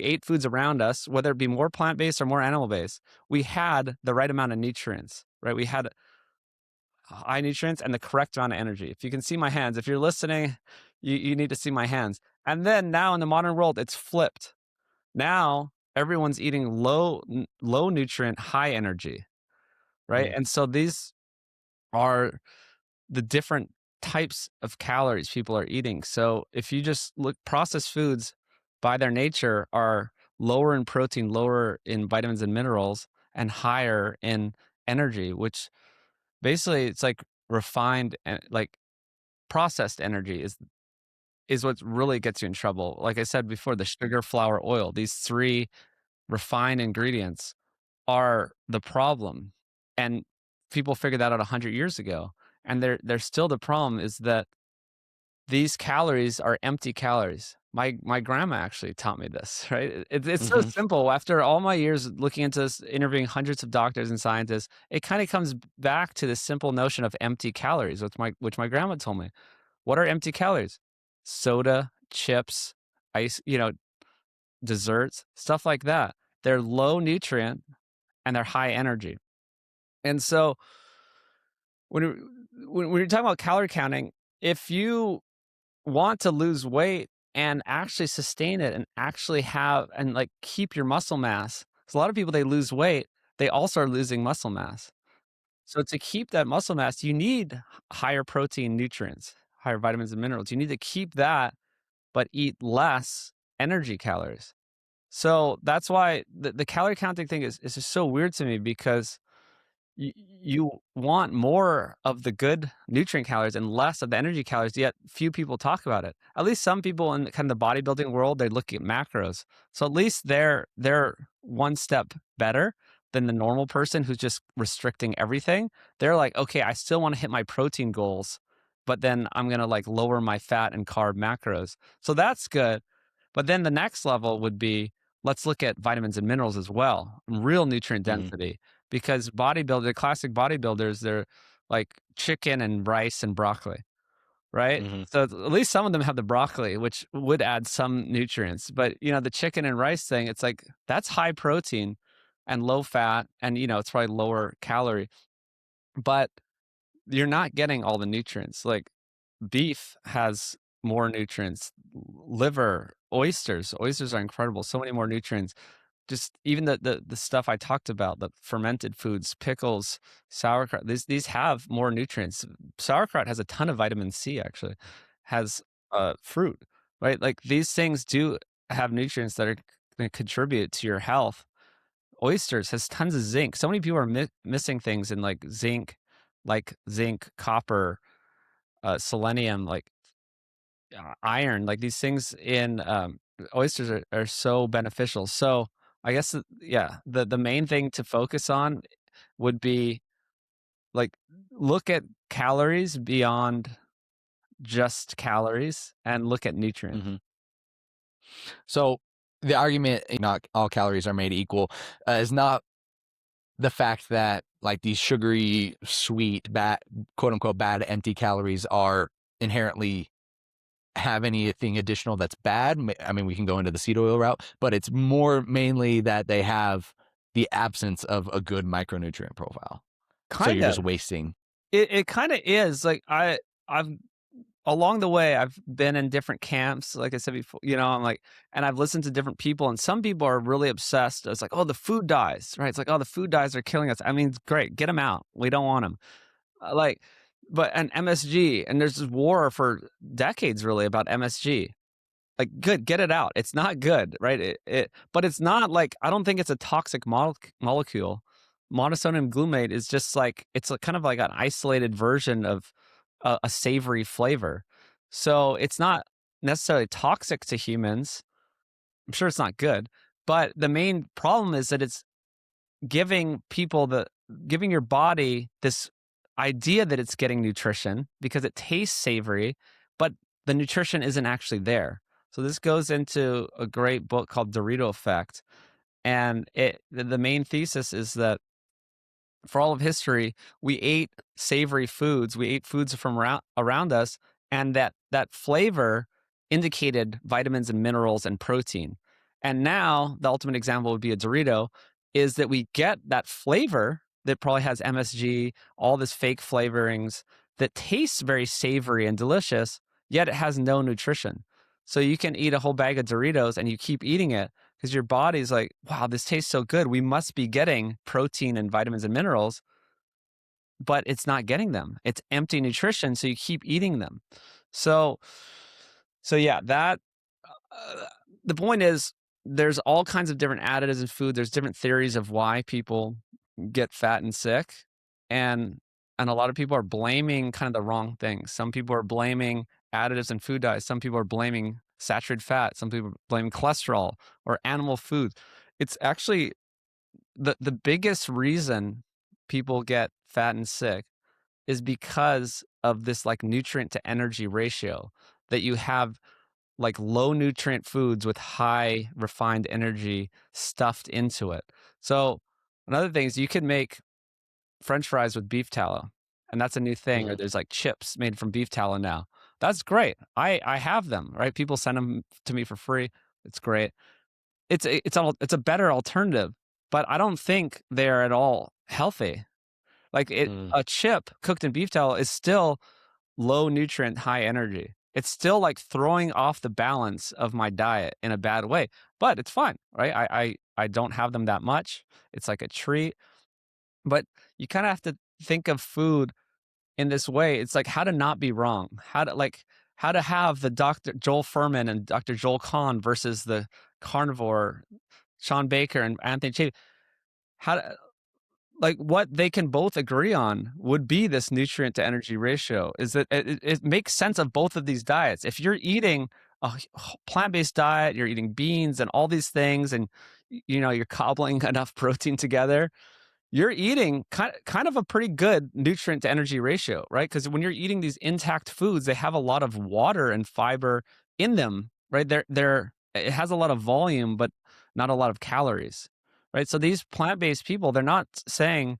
ate foods around us, whether it be more plant-based or more animal-based. We had the right amount of nutrients, right? We had high nutrients and the correct amount of energy. If you can see my hands, if you're listening, you need to see my hands. And then now in the modern world, it's flipped. Now everyone's eating low nutrient, high energy, right? Mhm. And so these are the different types of calories people are eating. So if you just look, processed foods by their nature are lower in protein, lower in vitamins and minerals, and higher in energy, which basically it's like refined and like processed energy is what really gets you in trouble. Like I said before, the sugar, flour, oil, these three refined ingredients are the problem. And people figured that out 100 years ago. And they're still the problem is that these calories are empty calories. My grandma actually taught me this, right? It's so Mhm. simple. After all my years looking into this, interviewing hundreds of doctors and scientists, it kind of comes back to this simple notion of empty calories, which my grandma told me. What are empty calories? Soda, chips, ice, desserts, stuff like that. They're low nutrient and they're high energy. And so when when you're talking about calorie counting, if you want to lose weight and actually sustain it and actually have and like keep your muscle mass, because a lot of people they lose weight, they also are losing muscle mass. So to keep that muscle mass, you need higher protein nutrients, higher vitamins and minerals. You need to keep that, but eat less energy calories. So that's why the calorie counting thing is just so weird to me because you want more of the good nutrient calories and less of the energy calories, yet few people talk about it. At least some people in kind of the bodybuilding world, they look at macros. So at least they're one step better than the normal person who's just restricting everything. They're like, okay, I still want to hit my protein goals, but then I'm gonna like lower my fat and carb macros. So that's good. But then the next level would be let's look at vitamins and minerals as well, real nutrient Mhm. density because classic bodybuilders, they're like chicken and rice and broccoli, right? Mhm. So at least some of them have the broccoli, which would add some nutrients. But the chicken and rice thing, it's like that's high protein and low fat, and it's probably lower calorie, but you're not getting all the nutrients. Like beef has more nutrients, liver, oysters are incredible, so many more nutrients. Just even the stuff I talked about, the fermented foods, pickles, sauerkraut, these have more nutrients. Sauerkraut has a ton of vitamin C actually, has fruit, right? Like these things do have nutrients that are going to contribute to your health. Oysters has tons of zinc. So many people are missing things in like zinc, copper, selenium, like iron, like these things in oysters are so beneficial. So I guess yeah, the main thing to focus on would be like look at calories beyond just calories and look at nutrients. Mm-hmm. So the argument, not all calories are made equal, is not the fact that like these sugary, sweet, bad, quote unquote, bad empty calories are inherently have anything additional that's bad. I mean, we can go into the seed oil route, but it's more mainly that they have the absence of a good micronutrient profile. So Kind you're just of. wasting. It kind of is. Like I've along the way, I've been in different camps, like I said before, I'm like, and I've listened to different people, and some people are really obsessed. It's like, oh, the food dyes, right? It's like, oh, the food dyes are killing us. I mean, it's great, get them out. We don't want them. Like, but and MSG, and there's this war for decades really about MSG. Like, good, get it out. It's not good, right? But it's not like I don't think it's a toxic molecule. Monosodium glutamate is just like it's kind of like an isolated version of a savory flavor. So it's not necessarily toxic to humans. I'm sure it's not good, but the main problem is that it's giving your body this idea that it's getting nutrition because it tastes savory, but the nutrition isn't actually there. So this goes into a great book called Dorito Effect, and the main thesis is that for all of history, we ate savory foods. We ate foods from around us, and that flavor indicated vitamins and minerals and protein. And now the ultimate example would be a Dorito, is that we get that flavor that probably has MSG, all this fake flavorings that tastes very savory and delicious, yet it has no nutrition. So you can eat a whole bag of Doritos and you keep eating it because your body's like, wow, this tastes so good. We must be getting protein and vitamins and minerals, but it's not getting them. It's empty nutrition, so you keep eating them. So yeah, that the point is there's all kinds of different additives in food. There's different theories of why people get fat and sick, and a lot of people are blaming kind of the wrong things. Some people are blaming additives in food dyes. Some people are blaming saturated fat. Some people are blaming cholesterol or animal food. It's actually the biggest reason people get fat and sick is because of this like nutrient to energy ratio, that you have like low nutrient foods with high refined energy stuffed into it. So another thing is you can make French fries with beef tallow, and that's a new thing. Or Mhm. there's like chips made from beef tallow now. That's great. I have them, right? People send them to me for free. It's great. It's a better alternative, but I don't think they're at all healthy. Like Mm. a chip cooked in beef tallow is still low nutrient, high energy. It's still like throwing off the balance of my diet in a bad way, but it's fine, right? I don't have them that much. It's like a treat, but you kind of have to think of food in this way. It's like how to not be wrong, how to have the Dr. Joel Furman and Dr. Joel Kahn versus the carnivore Sean Baker and Anthony Chapin. How to, like what they can both agree on would be this nutrient to energy ratio, is that it makes sense of both of these diets. If you're eating a plant-based diet, you're eating beans and all these things, and you're cobbling enough protein together, you're eating kind of a pretty good nutrient to energy ratio, right? Because when you're eating these intact foods, they have a lot of water and fiber in them, right? It has a lot of volume, but not a lot of calories, right? So these plant-based people, they're not saying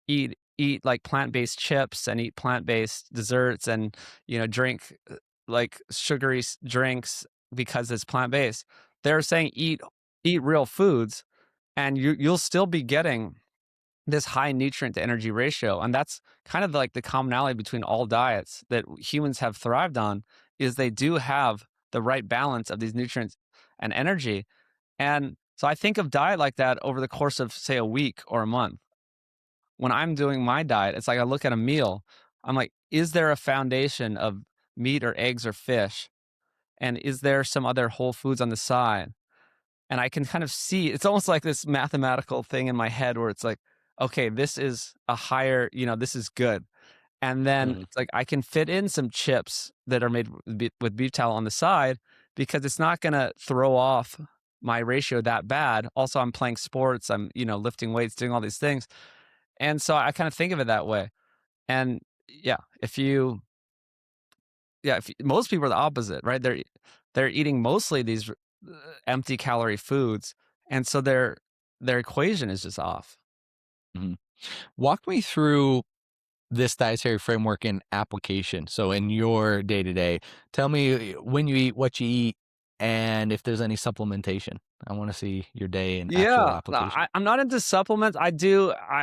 eat like plant-based chips and eat plant-based desserts and drink like sugary drinks because it's plant-based. They're saying eat real foods, and you'll still be getting this high nutrient to energy ratio. And that's kind of like the commonality between all diets that humans have thrived on, is they do have the right balance of these nutrients and energy. And so I think of diet like that over the course of, say, a week or a month. When I'm doing my diet, it's like I look at a meal, I'm like, is there a foundation of meat or eggs or fish? And is there some other whole foods on the side? and I can kind of see it's almost like this mathematical thing in my head where it's like, okay, this is a higher, this is good. And then Mhm. it's like I can fit in some chips that are made with beef tallow on the side because it's not going to throw off my ratio that bad. Also, I'm playing sports, I'm, lifting weights, doing all these things. And so I kind of think of it that way. And yeah, if most people are the opposite, right? They're eating mostly these empty calorie foods, and so their equation is just off. Mhm. Walk me through this dietary framework in application. So in your day to day, tell me when you eat, what you eat, and if there's any supplementation. I want to see your day in actual Yeah, no, application. I'm not into supplements. I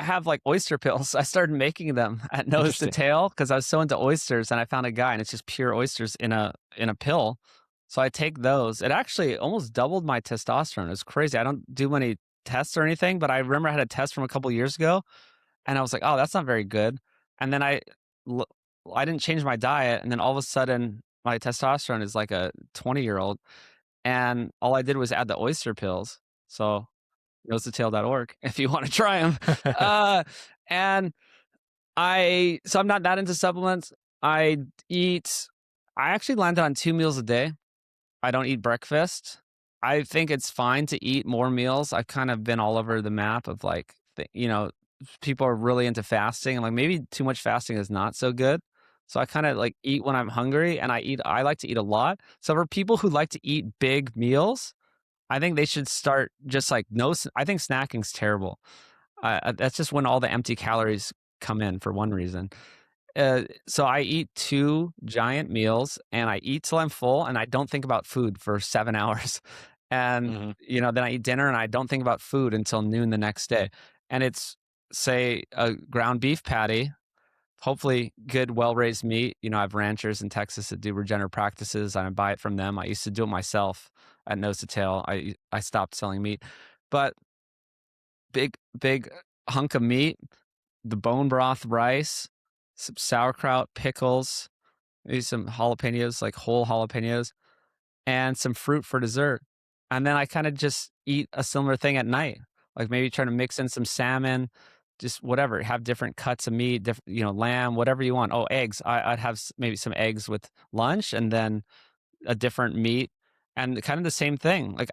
have like oyster pills. I started making them at nose to Interesting. tail because I was so into oysters, and I found a guy, and it's just pure oysters in a pill. So I take those. It actually almost doubled my testosterone. It's crazy. I don't do many tests or anything, but I remember I had a test from a couple years ago, and I was like, "Oh, that's not very good." And then l- I didn't change my diet, and then all of a sudden, my testosterone is like a 20-year-old, and all I did was add the oyster pills. So nosetotail.org if you want to try them. And so I'm not that into supplements. I eat, I actually landed on 2 meals a day. I don't eat breakfast. I think it's fine to eat more meals. I've kind of been all over the map of like, people are really into fasting. I'm like, maybe too much fasting is not so good. So I kind of like eat when I'm hungry, and I like to eat a lot. So for people who like to eat big meals, I think they should start just like I think snacking's terrible. That's just when all the empty calories come in for one reason. So I eat 2 giant meals, and I eat till I'm full, and I don't think about food for 7 hours. And, Mhm. then I eat dinner, and I don't think about food until noon the next day. And it's, say, a ground beef patty, hopefully good, well-raised meat. I have ranchers in Texas that do regenerative practices. I buy it from them. I used to do it myself at nose to tail. I stopped selling meat. But big hunk of meat, the bone broth rice, some sauerkraut, pickles, maybe some jalapenos, like whole jalapenos, and some fruit for dessert. And then I kind of just eat a similar thing at night, like maybe trying to mix in some salmon, just whatever. Have different cuts of meat, different, lamb, whatever you want. Oh, eggs. I'd have maybe some eggs with lunch, and then a different meat, and kind of the same thing. Like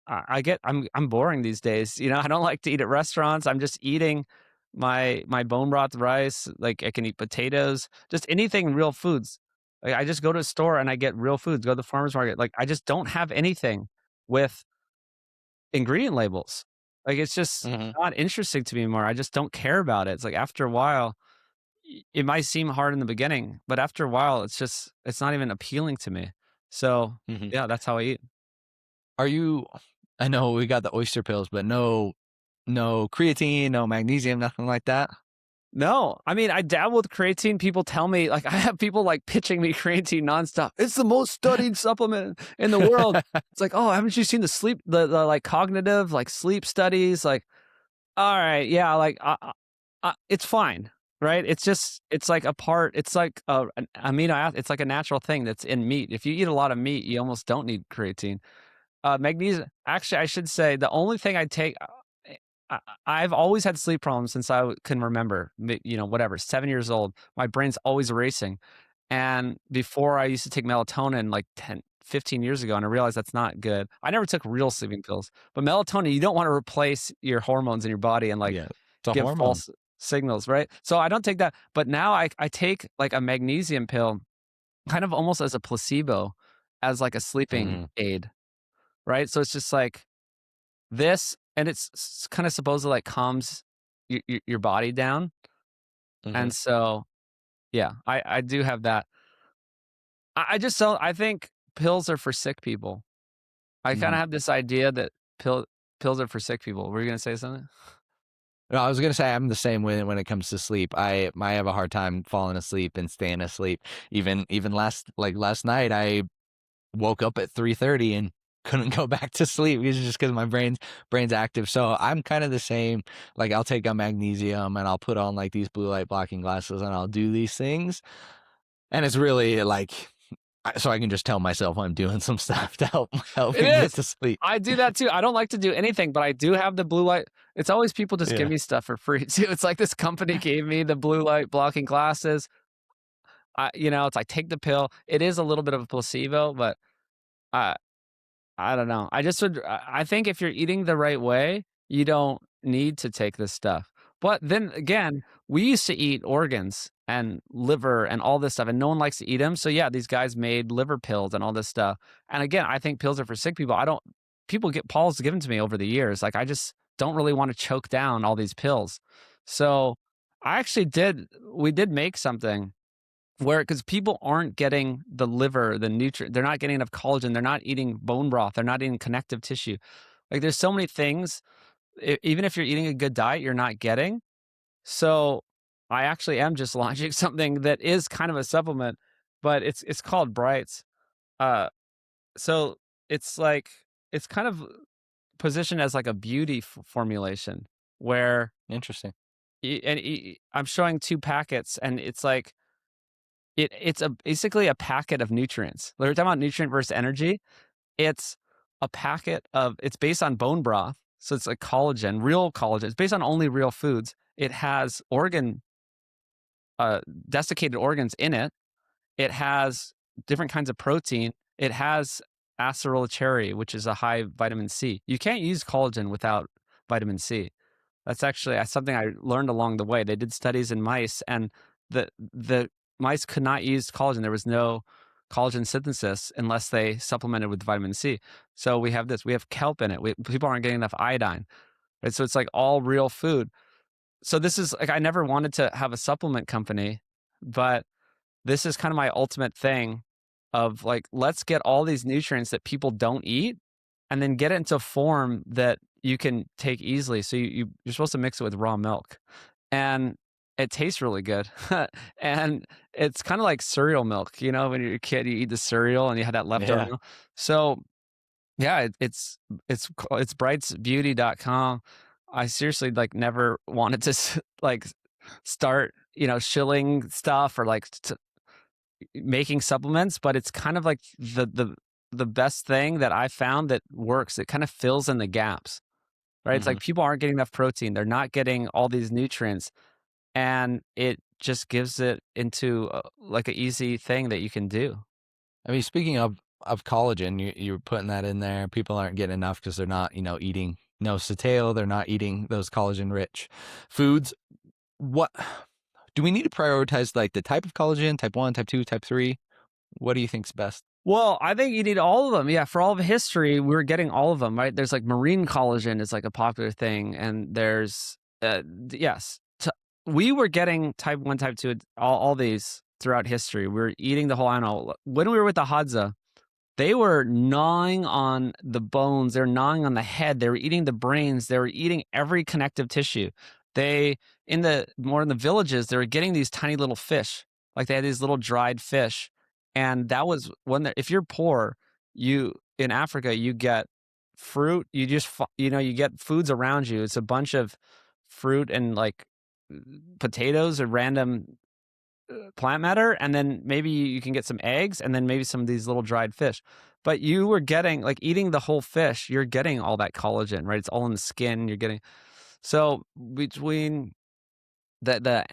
I get I'm boring these days. I don't like to eat at restaurants. I'm just eating my bone broth rice. Like I can eat potatoes, just anything real foods. Like I just go to a store and I get real foods. Go to the farmers market. Like I just don't have anything with ingredient labels. Like it's just Mhm. not interesting to me anymore. I just don't care about it. It's like after a while, it might seem hard in the beginning, but after a while, it's not even appealing to me. So, Mhm. yeah, that's how I eat. Are you? I know we got the oyster pills, but no creatine, no magnesium, nothing like that. No, I mean, I dabble with creatine. People tell me, like, I have people like pitching me creatine nonstop. It's the most studied supplement in the world. It's like, oh, haven't you seen the like cognitive, like sleep studies? Like, all right, yeah, like, it's fine, right? It's like a part. It's like an amino acid. It's like a natural thing that's in meat. If you eat a lot of meat, you almost don't need creatine. Magnesium. Actually, I should say the only thing I take. Eh, I've always had sleep problems since can remember. Whatever. 7 years old, my brain's always racing. And before I used to take melatonin like 10, 15 years ago, and I realized that's not good. I never took real sleeping pills, but melatonin, you don't want to replace your hormones in your body and like Yeah, it's a give hormone. false signals, right? So I don't take that. But now I take like a magnesium pill, kind of almost as a placebo, as like a sleeping Mm, aid, right? So it's just like this, and it's kind of supposed to like calms your body down, mhm, and so yeah, I do have that. I just don't. I think pills are for sick people. I kind mhm. of have this idea that pills are for sick people. Were you gonna say something? No, I was gonna say I'm the same way when it comes to sleep. I have a hard time falling asleep and staying asleep. Even last night, I woke up at 3:30 and couldn't go back to sleep. It's just because my brain's active. So I'm kind of the same. Like I'll take a magnesium and I'll put on like these blue light blocking glasses and I'll do these things. And it's really like so I can just tell myself I'm doing some stuff to help It me get is. to sleep. I do that too. I don't like to do anything, but I do have the blue light. It's always people just give Yeah. me stuff for free too. It's like this company gave me the blue light blocking glasses. It's like take the pill. It is a little bit of a placebo, but I I don't know. I think if you're eating the right way, you don't need to take this stuff. But then again, we used to eat organs and liver and all this stuff, and no one likes to eat them. So yeah, these guys made liver pills and all this stuff. And again, I think pills are for sick people. I don't. People get Paul's given to me over the years. Like I just don't really want to choke down all these pills. So I actually did. We did make something where because people aren't getting the liver, the nutrient, they're not getting enough collagen, they're not eating bone broth, they're not eating connective tissue. Like there's so many things, even if you're eating a good diet, you're not getting. So I actually am just launching something that is kind of a supplement, but it's called Brights. Uh, so it's like it's kind of positioned as like a beauty formulation where I'm showing 2 packets, and it's like it's basically a packet of nutrients. We're talking about nutrient versus energy. It's a packet of it's based on bone broth. So it's like collagen, real collagen. It's based on only real foods. It has desiccated organs in it. It has different kinds of protein. It has acerola cherry, which is a high vitamin C. You can't use collagen without vitamin C. That's actually something I learned along the way. They did studies in mice, and the mice could not use collagen. There was no collagen synthesis unless they supplemented with vitamin C. So we have this. We have kelp in it. People aren't getting enough iodine, right? So it's like all real food. So this is like I never wanted to have a supplement company, but this is kind of my ultimate thing of like let's get all these nutrients that people don't eat and then get it into a form that you can take easily. So you're supposed to mix it with raw milk, and it tastes really good. And it's kind of like cereal milk, when you're a kid, you eat the cereal and you had that leftover milk. So yeah, it's brightsbeauty.com. I seriously like never wanted to like start, shilling stuff or like making supplements, but it's kind of like the best thing that I found that works. It kind of fills in the gaps, right? It's like people aren't getting enough protein. They're not getting all these nutrients, and it just gives it into like an easy thing that you can do. I mean, speaking of collagen, you're putting that in there. People aren't getting enough because they're not, eating satay. They're not eating those collagen-rich foods. What do we need to prioritize? Like the type of collagen, type 1, type 2, type 3? What do you think's best? Well, I think you need all of them. Yeah, for all of history, we were getting all of them, right? There's like marine collagen is like a popular thing, and there's yes, we were getting type 1, type 2, all these throughout history. We were eating the whole animal. When we were with the Hadza, they were gnawing on the bones. They were gnawing on the head. They were eating the brains. They were eating every connective tissue. In the villages, they were getting these tiny little fish. Like they had these little dried fish. And that was if you're poor, in Africa, you get fruit. You just, you get foods around you. It's a bunch of fruit and like potatoes or random plant matter, and then maybe you can get some eggs, and then maybe some of these little dried fish. But you were getting like eating the whole fish, you're getting all that collagen, right? It's all in the skin. You're getting between the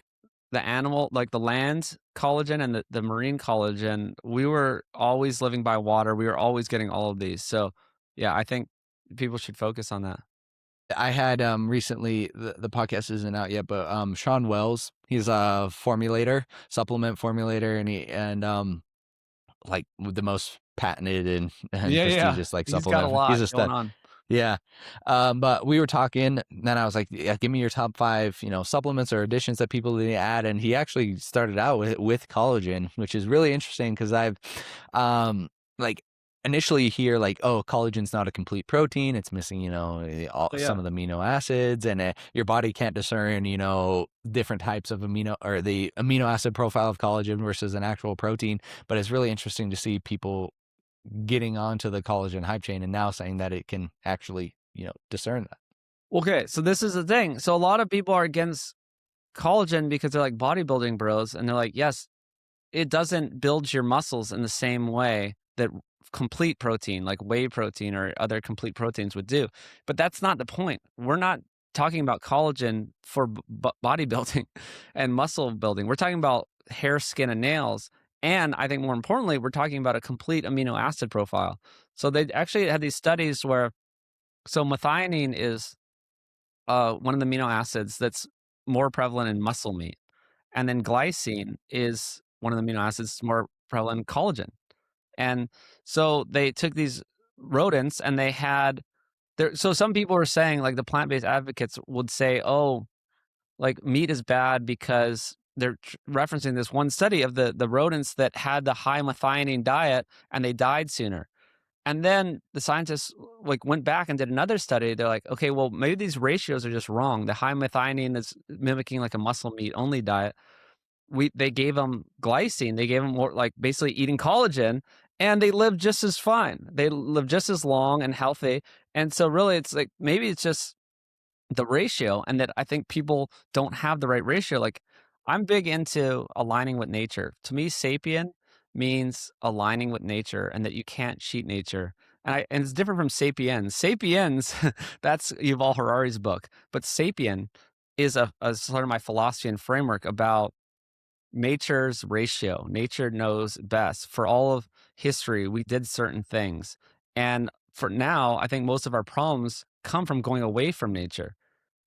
animal, like the land collagen and the marine collagen, we were always living by water. We were always getting all of these. So yeah, I think people should focus on that. I had recently, the podcast isn't out yet, but Sean Wells, he's a supplement formulator, and like the most patented and prestigious like He's supplement. got a lot He's a going stud. on. Yeah. But we were talking, then I was like, yeah, give me your top 5, supplements or additions that people need to add. And he actually started out with collagen, which is really interesting because I've, like initially hear like, oh, collagen's not a complete protein. It's missing, some of the amino acids, and your body can't discern, different types of the amino acid profile of collagen versus an actual protein. But it's really interesting to see people getting onto the collagen hype chain and now saying that it can actually, discern that. Okay, so this is the thing. So a lot of people are against collagen because they're like bodybuilding bros, and they're like, yes, it doesn't build your muscles in the same way that complete protein, like whey protein or other complete proteins would do. But that's not the point. We're not talking about collagen for bodybuilding and muscle building. We're talking about hair, skin, and nails. And I think more importantly, we're talking about a complete amino acid profile. So they actually had these studies where, so methionine is one of the amino acids that's more prevalent in muscle meat. And then glycine is one of the amino acids more prevalent in collagen. And so they took these rodents and they had there. So some people were saying, like the plant-based advocates would say, oh, like meat is bad because they're referencing this one study of the rodents that had the high methionine diet and they died sooner. And then the scientists like went back and did another study. They're like, okay, well, maybe these ratios are just wrong. The high methionine is mimicking like a muscle meat only diet. They gave them glycine. They gave them more like basically eating collagen, and they lived just as fine. They lived just as long and healthy. And so really, it's like maybe it's just the ratio, and that I think people don't have the right ratio. Like I'm big into aligning with nature. To me, sapien means aligning with nature and that you can't cheat nature. And it's different from sapiens. Sapiens, that's Yuval Harari's book, but sapien is a sort of my philosophy and framework about nature's ratio. Nature knows best. For all of history, we did certain things. And for now, I think most of our problems come from going away from nature.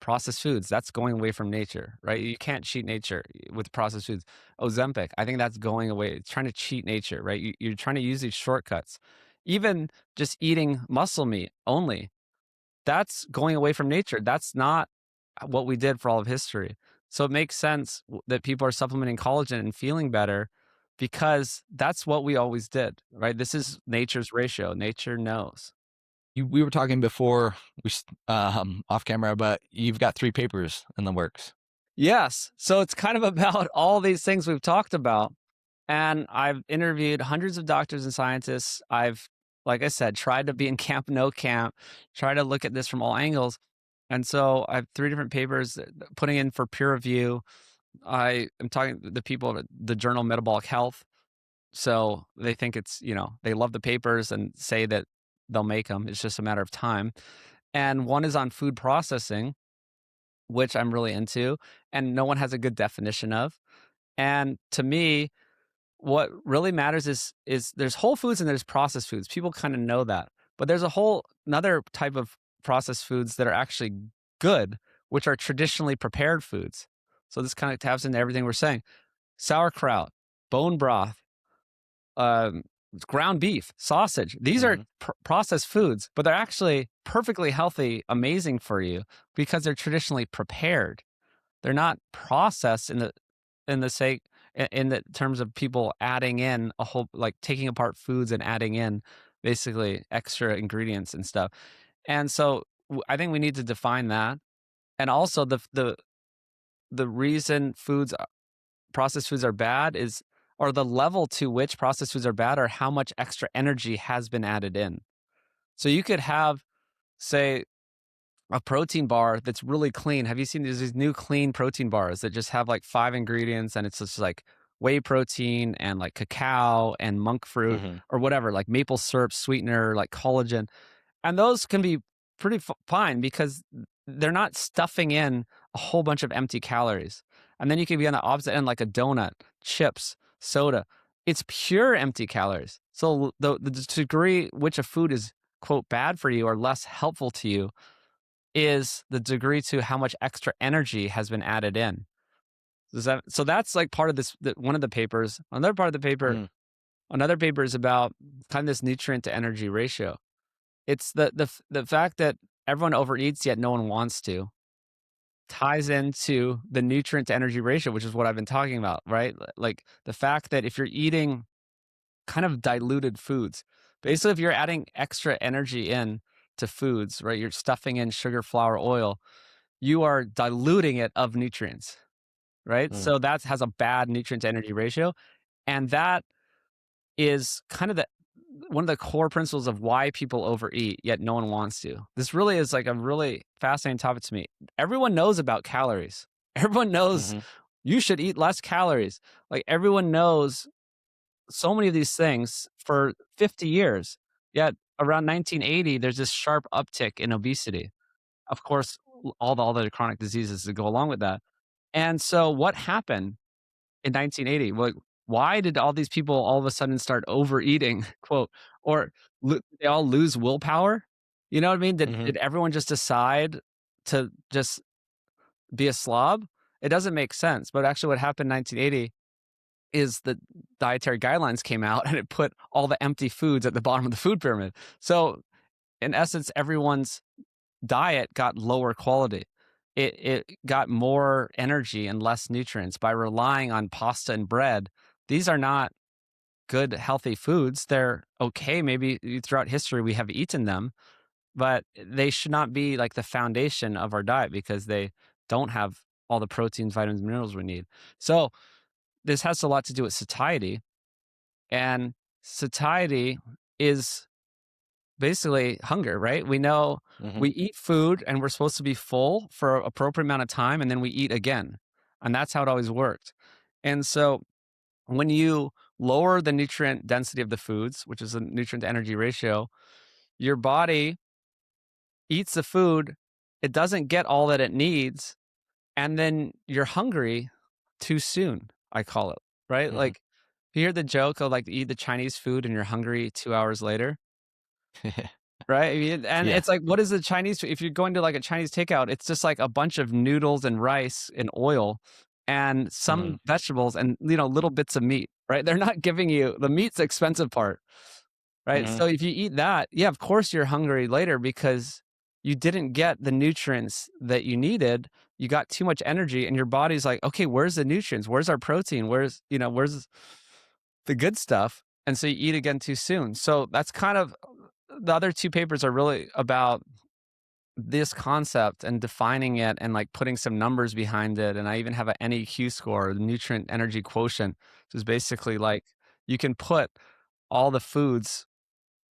Processed foods, that's going away from nature, right? You can't cheat nature with processed foods. Ozempic, I think that's going away. It's trying to cheat nature, right? You're trying to use these shortcuts. Even just eating muscle meat only, that's going away from nature. That's not what we did for all of history. So it makes sense that people are supplementing collagen and feeling better because that's what we always did, right? This is nature's ratio. Nature knows. We were talking before off camera, but you've got 3 papers in the works. Yes. So it's kind of about all these things we've talked about. And I've interviewed hundreds of doctors and scientists. I've, like I said, tried to be in camp, no camp, try to look at this from all angles. And so I have 3 different papers putting in for peer review. I am talking to the people at the journal Metabolic Health. So they think it's, they love the papers and say that they'll make them. It's just a matter of time. And one is on food processing, which I'm really into, and no one has a good definition of. And to me, what really matters is there's whole foods and there's processed foods. People kind of know that. But there's a whole another type of processed foods that are actually good, which are traditionally prepared foods. So this kind of taps into everything we're saying. Sauerkraut, bone broth, um, ground beef, sausage. These are processed foods, but they're actually perfectly healthy, amazing for you because they're traditionally prepared. They're not processed in the terms of people adding in a whole, like taking apart foods and adding in basically extra ingredients and stuff. And so I think we need to define that. And also the reason processed foods are bad is, or the level to which processed foods are bad, or how much extra energy has been added in. So you could have, say, a protein bar that's really clean. Have you seen these new clean protein bars that just have like 5 ingredients and it's just like whey protein and like cacao and monk fruit or whatever, like maple syrup, sweetener, like collagen. And those can be pretty fine because they're not stuffing in a whole bunch of empty calories. And then you can be on the opposite end, like a donut, chips, soda. It's pure empty calories. So the degree which a food is, quote, bad for you or less helpful to you is the degree to how much extra energy has been added in. So that's like part of this, one of the papers. Another part of the paper, another paper is about kind of this nutrient to energy ratio. It's the fact that everyone overeats yet no one wants to ties into the nutrient to energy ratio, which is what I've been talking about, right? Like the fact that if you're eating kind of diluted foods, basically if you're adding extra energy in to foods, right? You're stuffing in sugar, flour, oil, you are diluting it of nutrients, right? So that has a bad nutrient to energy ratio. And that is kind of one of the core principles of why people overeat, yet no one wants to. This really is like a really fascinating topic to me. Everyone knows about calories. Everyone knows you should eat less calories. Like everyone knows so many of these things for 50 years. Yet around 1980, there's this sharp uptick in obesity. Of course, all the chronic diseases that go along with that. And so what happened in 1980? Like, why did all these people all of a sudden start overeating, quote, or they all lose willpower? You know what I mean? Mhm. Did everyone just decide to just be a slob? It doesn't make sense. But actually, what happened in 1980 is the dietary guidelines came out and it put all the empty foods at the bottom of the food pyramid. So, in essence, everyone's diet got lower quality. It got more energy and less nutrients by relying on pasta and bread. These are not good, healthy foods. They're okay. Maybe throughout history we have eaten them, but they should not be like the foundation of our diet because they don't have all the proteins, vitamins, minerals we need. So this has a lot to do with satiety. And satiety is basically hunger, right? We know Mhm. we eat food and we're supposed to be full for an appropriate amount of time and then we eat again. And that's how it always worked. And so when you lower the nutrient density of the foods, which is the nutrient to energy ratio, your body eats the food, it doesn't get all that it needs, and then you're hungry too soon, I call it, right? Mhm. Like, you hear the joke of like you eat the Chinese food and you're hungry 2 hours later. Right? And Yeah. it's like, what is the Chinese if you're going to, like, a Chinese takeout, it's just, like, a bunch of noodles and rice and oil and Mhm. some vegetables and, little bits of meat, right? They're not giving you the meat's the expensive part, right? Mhm. So if you eat that, yeah, of course you're hungry later because you didn't get the nutrients that you needed. You got too much energy and your body's like, "Okay, where's the nutrients? Where's our protein? Where's the good stuff?" And so you eat again too soon. So that's kind of the other two papers are really about this concept and defining it and like putting some numbers behind it. And I even have an NEQ score, the nutrient energy quotient, which is basically like you can put all the foods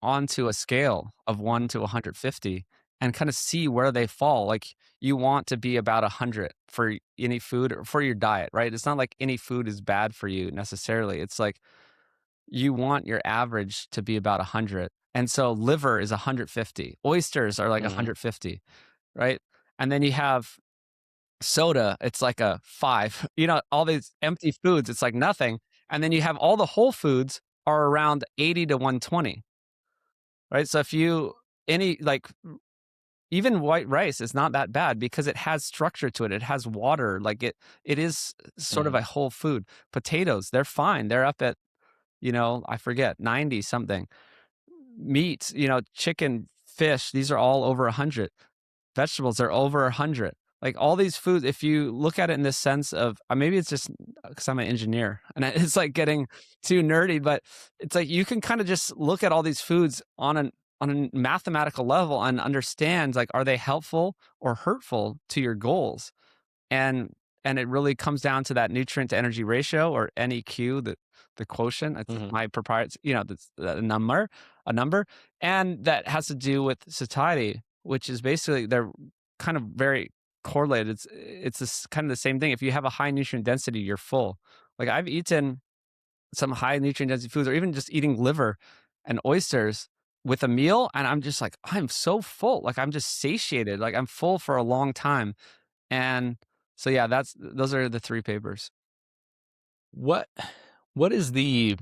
onto a scale of 1 to 150 and kind of see where they fall. Like you want to be about 100 for any food or for your diet, right? It's not like any food is bad for you necessarily. It's like you want your average to be about 100. And so liver is 150. Oysters are like Mhm. 150, right? And then you have soda, it's like a 5. All these empty foods, it's like nothing. And then you have all the whole foods are around 80 to 120, right? So if you any like even white rice is not that bad because it has structure to it. It has water. Like it is sort of Mhm. a whole food. Potatoes, they're fine. They're up at, I forget, 90 something. Meat, chicken, fish, these are all over 100. Vegetables are over 100. Like all these foods, if you look at it in this sense of maybe it's just because I'm an engineer and it's like getting too nerdy, but it's like you can kind of just look at all these foods on a mathematical level and understand like are they helpful or hurtful to your goals? and and it really comes down to that nutrient to energy ratio or NEQ, the quotient. It's Mhm. my proprietary, that's a number, and that has to do with satiety, which is basically they're kind of very correlated. It's this kind of the same thing. If you have a high nutrient density, you're full. Like I've eaten some high nutrient density foods, or even just eating liver and oysters with a meal, and I'm just like I'm so full. Like I'm just satiated. Like I'm full for a long time and so yeah, those are the 3 papers. What what is the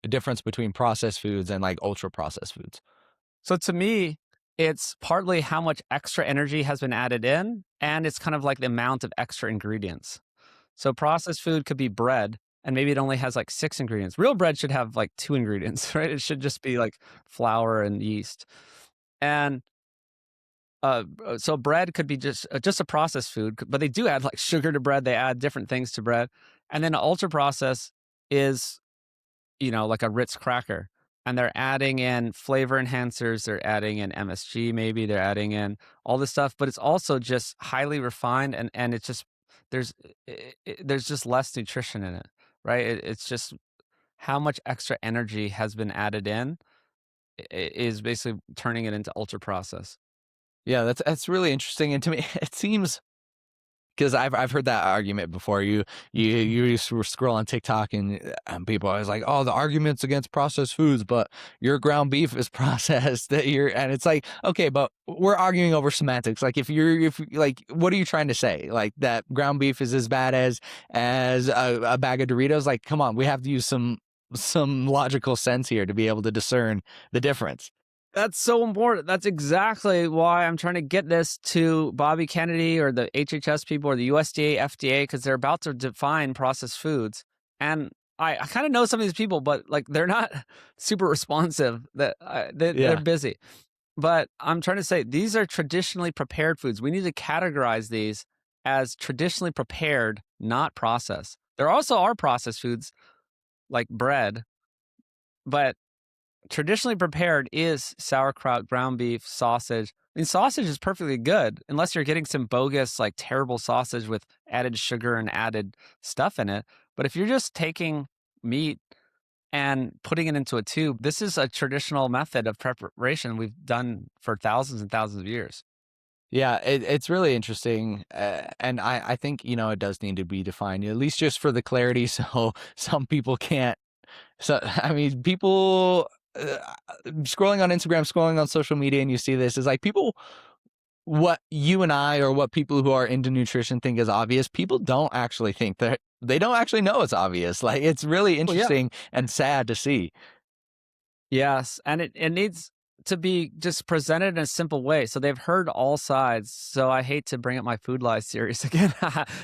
difference between processed foods and like ultra processed foods? So to me, it's partly how much extra energy has been added in, and it's kind of like the amount of extra ingredients. So processed food could be bread, and maybe it only has like 6 ingredients. Real bread should have like 2 ingredients, right? It should just be like flour and yeast. And so bread could be just a processed food, but they do add like sugar to bread. They add different things to bread, and then ultra process is like a Ritz cracker. And they're adding in flavor enhancers, they're adding in MSG, maybe they're adding in all this stuff, but it's also just highly refined and it's just there's there's just less nutrition in it, right? It's just how much extra energy has been added in is basically turning it into ultra process. Yeah, that's really interesting, and to me, it seems because I've heard that argument before. You were scroll on TikTok and people are always like, oh, the arguments against processed foods, but your ground beef is processed. And it's like, okay, but we're arguing over semantics. Like if like, what are you trying to say? Like that ground beef is as bad as a bag of Doritos? Like, come on, we have to use some logical sense here to be able to discern the difference. That's so important. That's exactly why I'm trying to get this to Bobby Kennedy or the HHS people or the USDA, FDA, because they're about to define processed foods. And I kind of know some of these people, but like they're not super responsive. They're busy. But I'm trying to say these are traditionally prepared foods. We need to categorize these as traditionally prepared, not processed. There also are processed foods like bread, but traditionally prepared is sauerkraut, ground beef, sausage. I mean, sausage is perfectly good unless you're getting some bogus, like terrible sausage with added sugar and added stuff in it. But if you're just taking meat and putting it into a tube, this is a traditional method of preparation we've done for thousands and thousands of years. Yeah, it's really interesting, and I think it does need to be defined at least just for the clarity, so some people can't. So I mean, people scrolling on Instagram, scrolling on social media, and you see this is like people. What you and I, or what people who are into nutrition think is obvious, people don't actually think that they don't actually know it's obvious. Like it's really Well, yeah. interesting and sad to see. Yes, and it needs to be just presented in a simple way. So they've heard all sides. So I hate to bring up my food lies series again.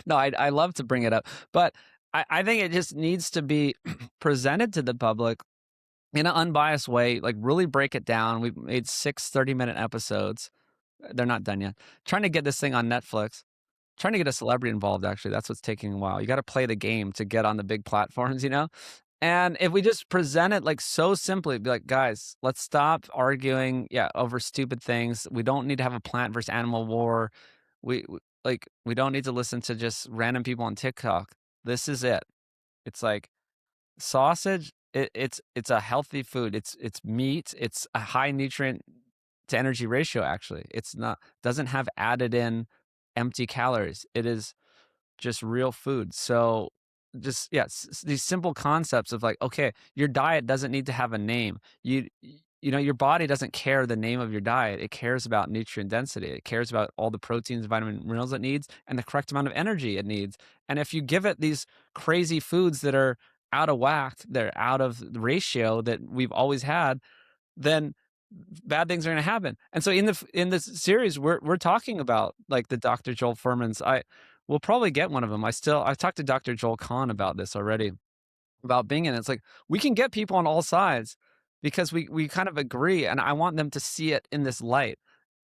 No, I love to bring it up, but I think it just needs to be presented to the public in an unbiased way. Like really break it down. We've made 6 30-minute episodes. They're not done yet. Trying to get this thing on Netflix. Trying to get a celebrity involved. Actually, that's what's taking a while. You got to play the game to get on the big platforms. And if we just present it like so simply, be like, guys, let's stop arguing, over stupid things. We don't need to have a plant versus animal war. We don't need to listen to just random people on TikTok. This is it. It's like sausage. It's a healthy food. It's meat. It's a high nutrient to energy ratio. Actually, it's not doesn't have added in empty calories. It is just real food. So just these simple concepts of like, okay, your diet doesn't need to have a name. Your body doesn't care the name of your diet. It cares about nutrient density. It cares about all the proteins, vitamin, minerals it needs, and the correct amount of energy it needs. And if you give it these crazy foods that are out of whack, they're out of the ratio that we've always had, then bad things are going to happen. And so in this series, we're talking about like the Dr. Joel Furman's. We'll probably get one of them. I've talked to Dr. Joel Kahn about this already, about being in it. It's like we can get people on all sides because we kind of agree, and I want them to see it in this light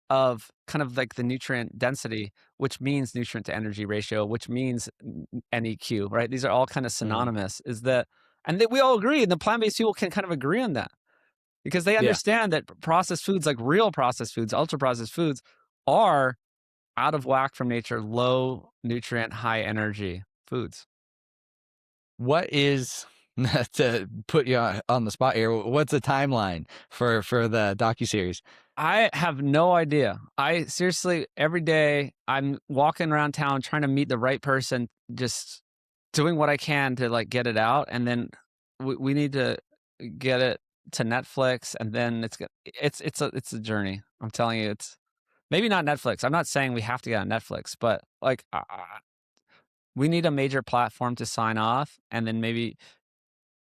of kind of like the nutrient density, which means nutrient to energy ratio, which means NEQ, right? These are all kind of synonymous. And that we all agree, and the plant-based people can kind of agree on that. Because they understand that processed foods, like real processed foods, ultra processed foods, are out of whack from nature, low nutrient, high energy foods. What is to put you on the spot here? What's the timeline for the docuseries? I have no idea. I seriously, every day I'm walking around town trying to meet the right person, just doing what I can to like get it out, and then we need to get it to Netflix, and then it's a journey. I'm telling you, it's maybe not Netflix. I'm not saying we have to get on Netflix, but like we need a major platform to sign off, and then maybe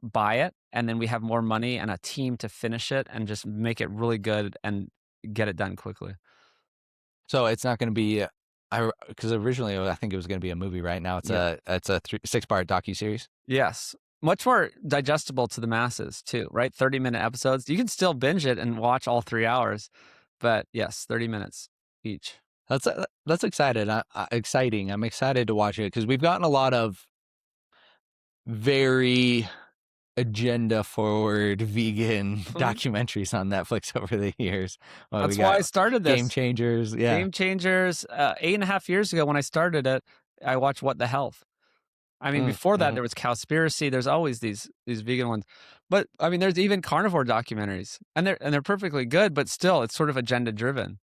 buy it, and then we have more money and a team to finish it and just make it really good and get it done quickly. So it's not going to be, because originally I think it was going to be a movie. Right now it's a 6-part docuseries. Yes. Much more digestible to the masses too, right? 30-minute episodes. You can still binge it and watch all 3 hours, but yes, 30 minutes each. That's exciting. I'm excited to watch it because we've gotten a lot of very agenda forward vegan documentaries on Netflix over the years. That's why I started this. Game Changers. Yeah. Game Changers. 8.5 years ago when I started it, I watched What the Health. I mean, before that, there was Cowspiracy. There's always these vegan ones, but I mean, there's even carnivore documentaries, and they're perfectly good, but still, it's sort of agenda driven.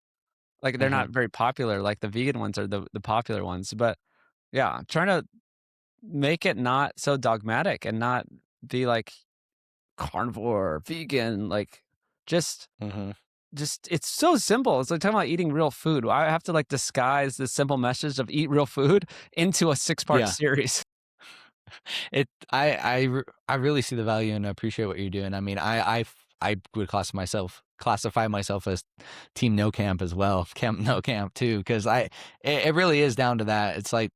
Like they're not very popular. Like the vegan ones are the popular ones, but Yeah, trying to make it not so dogmatic and not be like carnivore, vegan, like just Mhm. just it's so simple. It's like talking about eating real food. I have to like disguise this simple message of eat real food into a 6-part Yeah. series. It I really see the value and appreciate what you're doing. I mean, I would classify myself as team no camp as well. Camp no camp too, because it really is down to that. It's like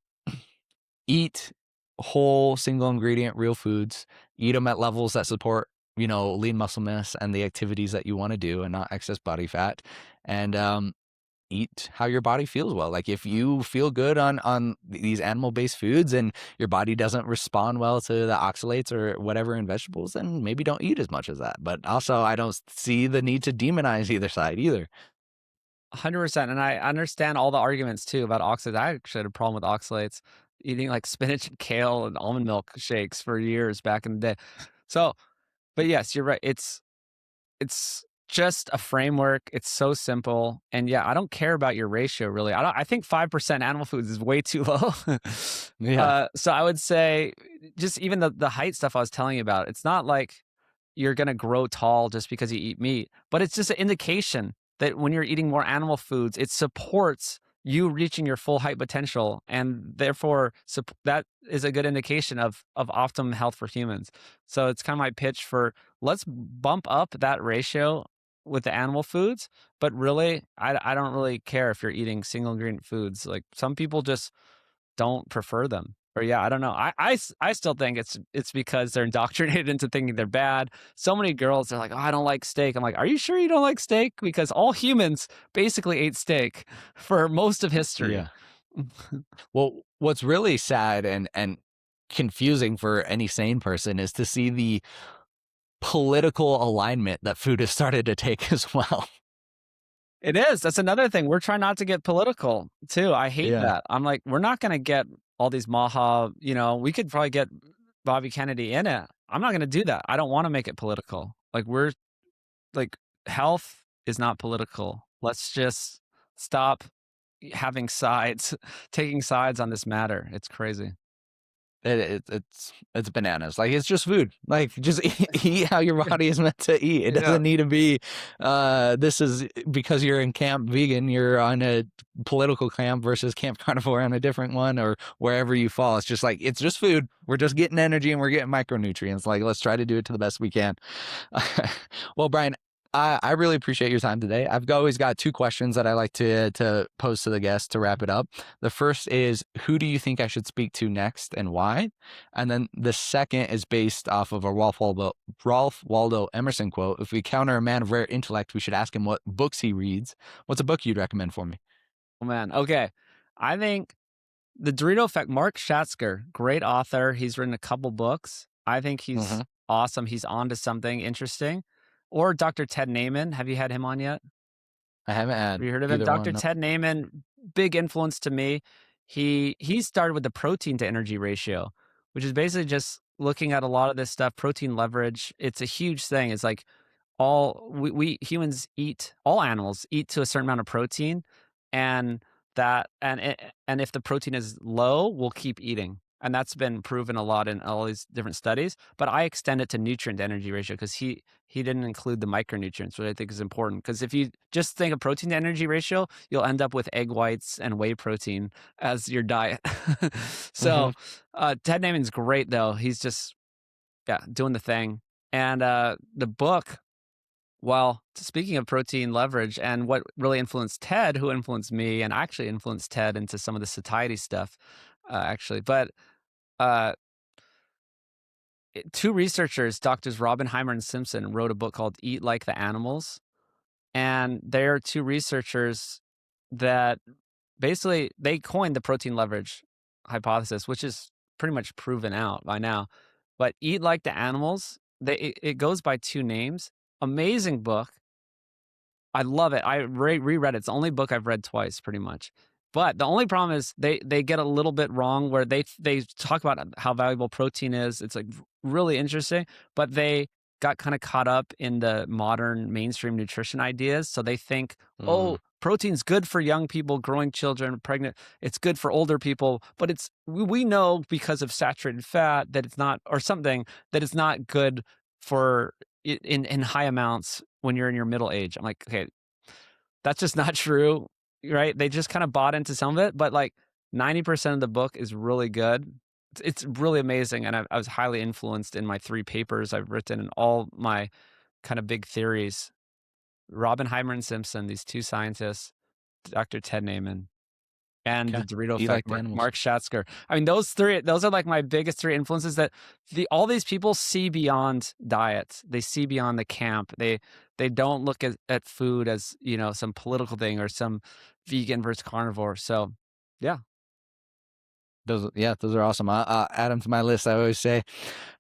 eat whole single ingredient real foods, eat them at levels that support, lean muscle mass and the activities that you want to do and not excess body fat. And eat how your body feels well. Like if you feel good on these animal-based foods and your body doesn't respond well to the oxalates or whatever in vegetables, then maybe don't eat as much as that. But also I don't see the need to demonize either side either. 100%. And I understand all the arguments too about oxalates. I actually had a problem with oxalates eating like spinach and kale and almond milk shakes for years back in the day. So, but yes, you're right. It's just a framework. It's so simple. And yeah, I don't care about your ratio really. I think 5% animal foods is way too low. Yeah. So I would say just even the height stuff I was telling you about, it's not like you're going to grow tall just because you eat meat, but it's just an indication that when you're eating more animal foods, it supports you reaching your full height potential, and therefore that is a good indication of optimum health for humans. So it's kind of my pitch for let's bump up that ratio with the animal foods, but really I don't really care if you're eating single ingredient foods. Like some people just don't prefer them. Or yeah, I don't know. I still think it's because they're indoctrinated into thinking they're bad. So many girls, they're like, "Oh, I don't like steak." I'm like, "Are you sure you don't like steak?" Because all humans basically ate steak for most of history. Yeah. Well, what's really sad and confusing for any sane person is to see the political alignment that food has started to take as well. It is. That's another thing. We're trying not to get political too. I hate Yeah. that. I'm like, we're not going to get all these Maha, we could probably get Bobby Kennedy in it. I'm not going to do that. I don't want to make it political. Like we're like health is not political. Let's just stop having sides, taking sides on this matter. It's crazy. It's bananas. Like it's just food. Like just eat how your body is meant to eat. It Yeah. doesn't need to be this is because you're in camp vegan, you're on a political camp versus camp carnivore on a different one or wherever you fall. It's just like it's just food. We're just getting energy and we're getting micronutrients. Like let's try to do it to the best we can. Well, Brian, I really appreciate your time today. I've always got two questions that I like to pose to the guests to wrap it up. The first is, who do you think I should speak to next and why? And then the second is based off of a Ralph Waldo Emerson quote. If we encounter a man of rare intellect, we should ask him what books he reads. What's a book you'd recommend for me? Oh man. Okay. I think the Dorito Effect, Mark Schatzker, great author. He's written a couple books. I think he's Hmm. awesome. He's on to something interesting. Or Dr. Ted Naiman. Have you had him on yet? I haven't Have had you heard of him? either Dr. one. No. Ted Naiman, big influence to me. He started with the protein to energy ratio, which is basically just looking at a lot of this stuff, protein leverage. It's a huge thing. It's like we humans eat, all animals eat to a certain amount of protein, and and if the protein is low, we'll keep eating. And that's been proven a lot in all these different studies. But I extend it to nutrient to energy ratio because he didn't include the micronutrients, which I think is important. Because if you just think of protein to energy ratio, you'll end up with egg whites and whey protein as your diet. Hmm. So Ted Naiman's great though. He's just doing the thing. And the book, well, speaking of protein leverage and what really influenced Ted, who influenced me and actually influenced Ted into some of the satiety stuff, actually. But uh, two researchers, Doctors Robbenheimer and Simpson, wrote a book called Eat Like the Animals. And they're two researchers that basically they coined the protein leverage hypothesis, which is pretty much proven out by now. But Eat Like the Animals, it goes by two names. Amazing book. I love it. I reread it. It's the only book I've read twice, pretty much. But the only problem is they get a little bit wrong where they talk about how valuable protein is. It's like really interesting, but they got kind of caught up in the modern mainstream nutrition ideas. So they think, oh, protein's good for young people, growing children, pregnant. It's good for older people, but we know because of saturated fat that it's not, or something, that it's not good for in high amounts when you're in your middle age. I'm like, okay, that's just not true, right? They just kind of bought into some of it, but like 90% of the book is really good. It's really amazing, and I was highly influenced in my 3 papers I've written and all my kind of big theories. Robin Heimer and Simpson, these 2 scientists, Dr. Ted Naiman, and the Okay. Dorito Eat Effect, like animals. Mark Schatzker. I mean, those are like my biggest 3 influences, that all these people see beyond diets. They see beyond the camp. They don't look at food as, some political thing or some vegan versus carnivore. So, yeah. Those are awesome. Add them to my list. I always say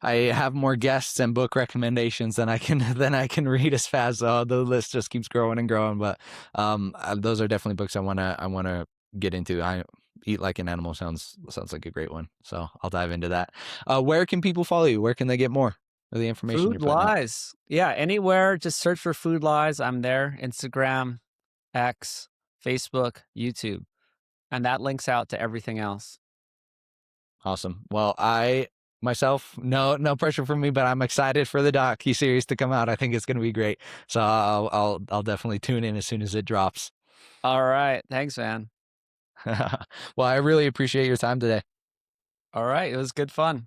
I have more guests and book recommendations than I can read as fast. So the list just keeps growing and growing. But those are definitely books I wanna get into. I Eat Like an Animal sounds like a great one. So I'll dive into that. Where can people follow you? Where can they get more of the information you're Food putting out? Lies. Yeah, anywhere, just search for Food Lies. I'm there. Instagram, X, Facebook, YouTube. And that links out to everything else. Awesome. Well, I myself, no pressure from me, but I'm excited for the docu-series to come out. I think it's going to be great. So I'll definitely tune in as soon as it drops. All right. Thanks, man. Well, I really appreciate your time today. All right. It was good fun.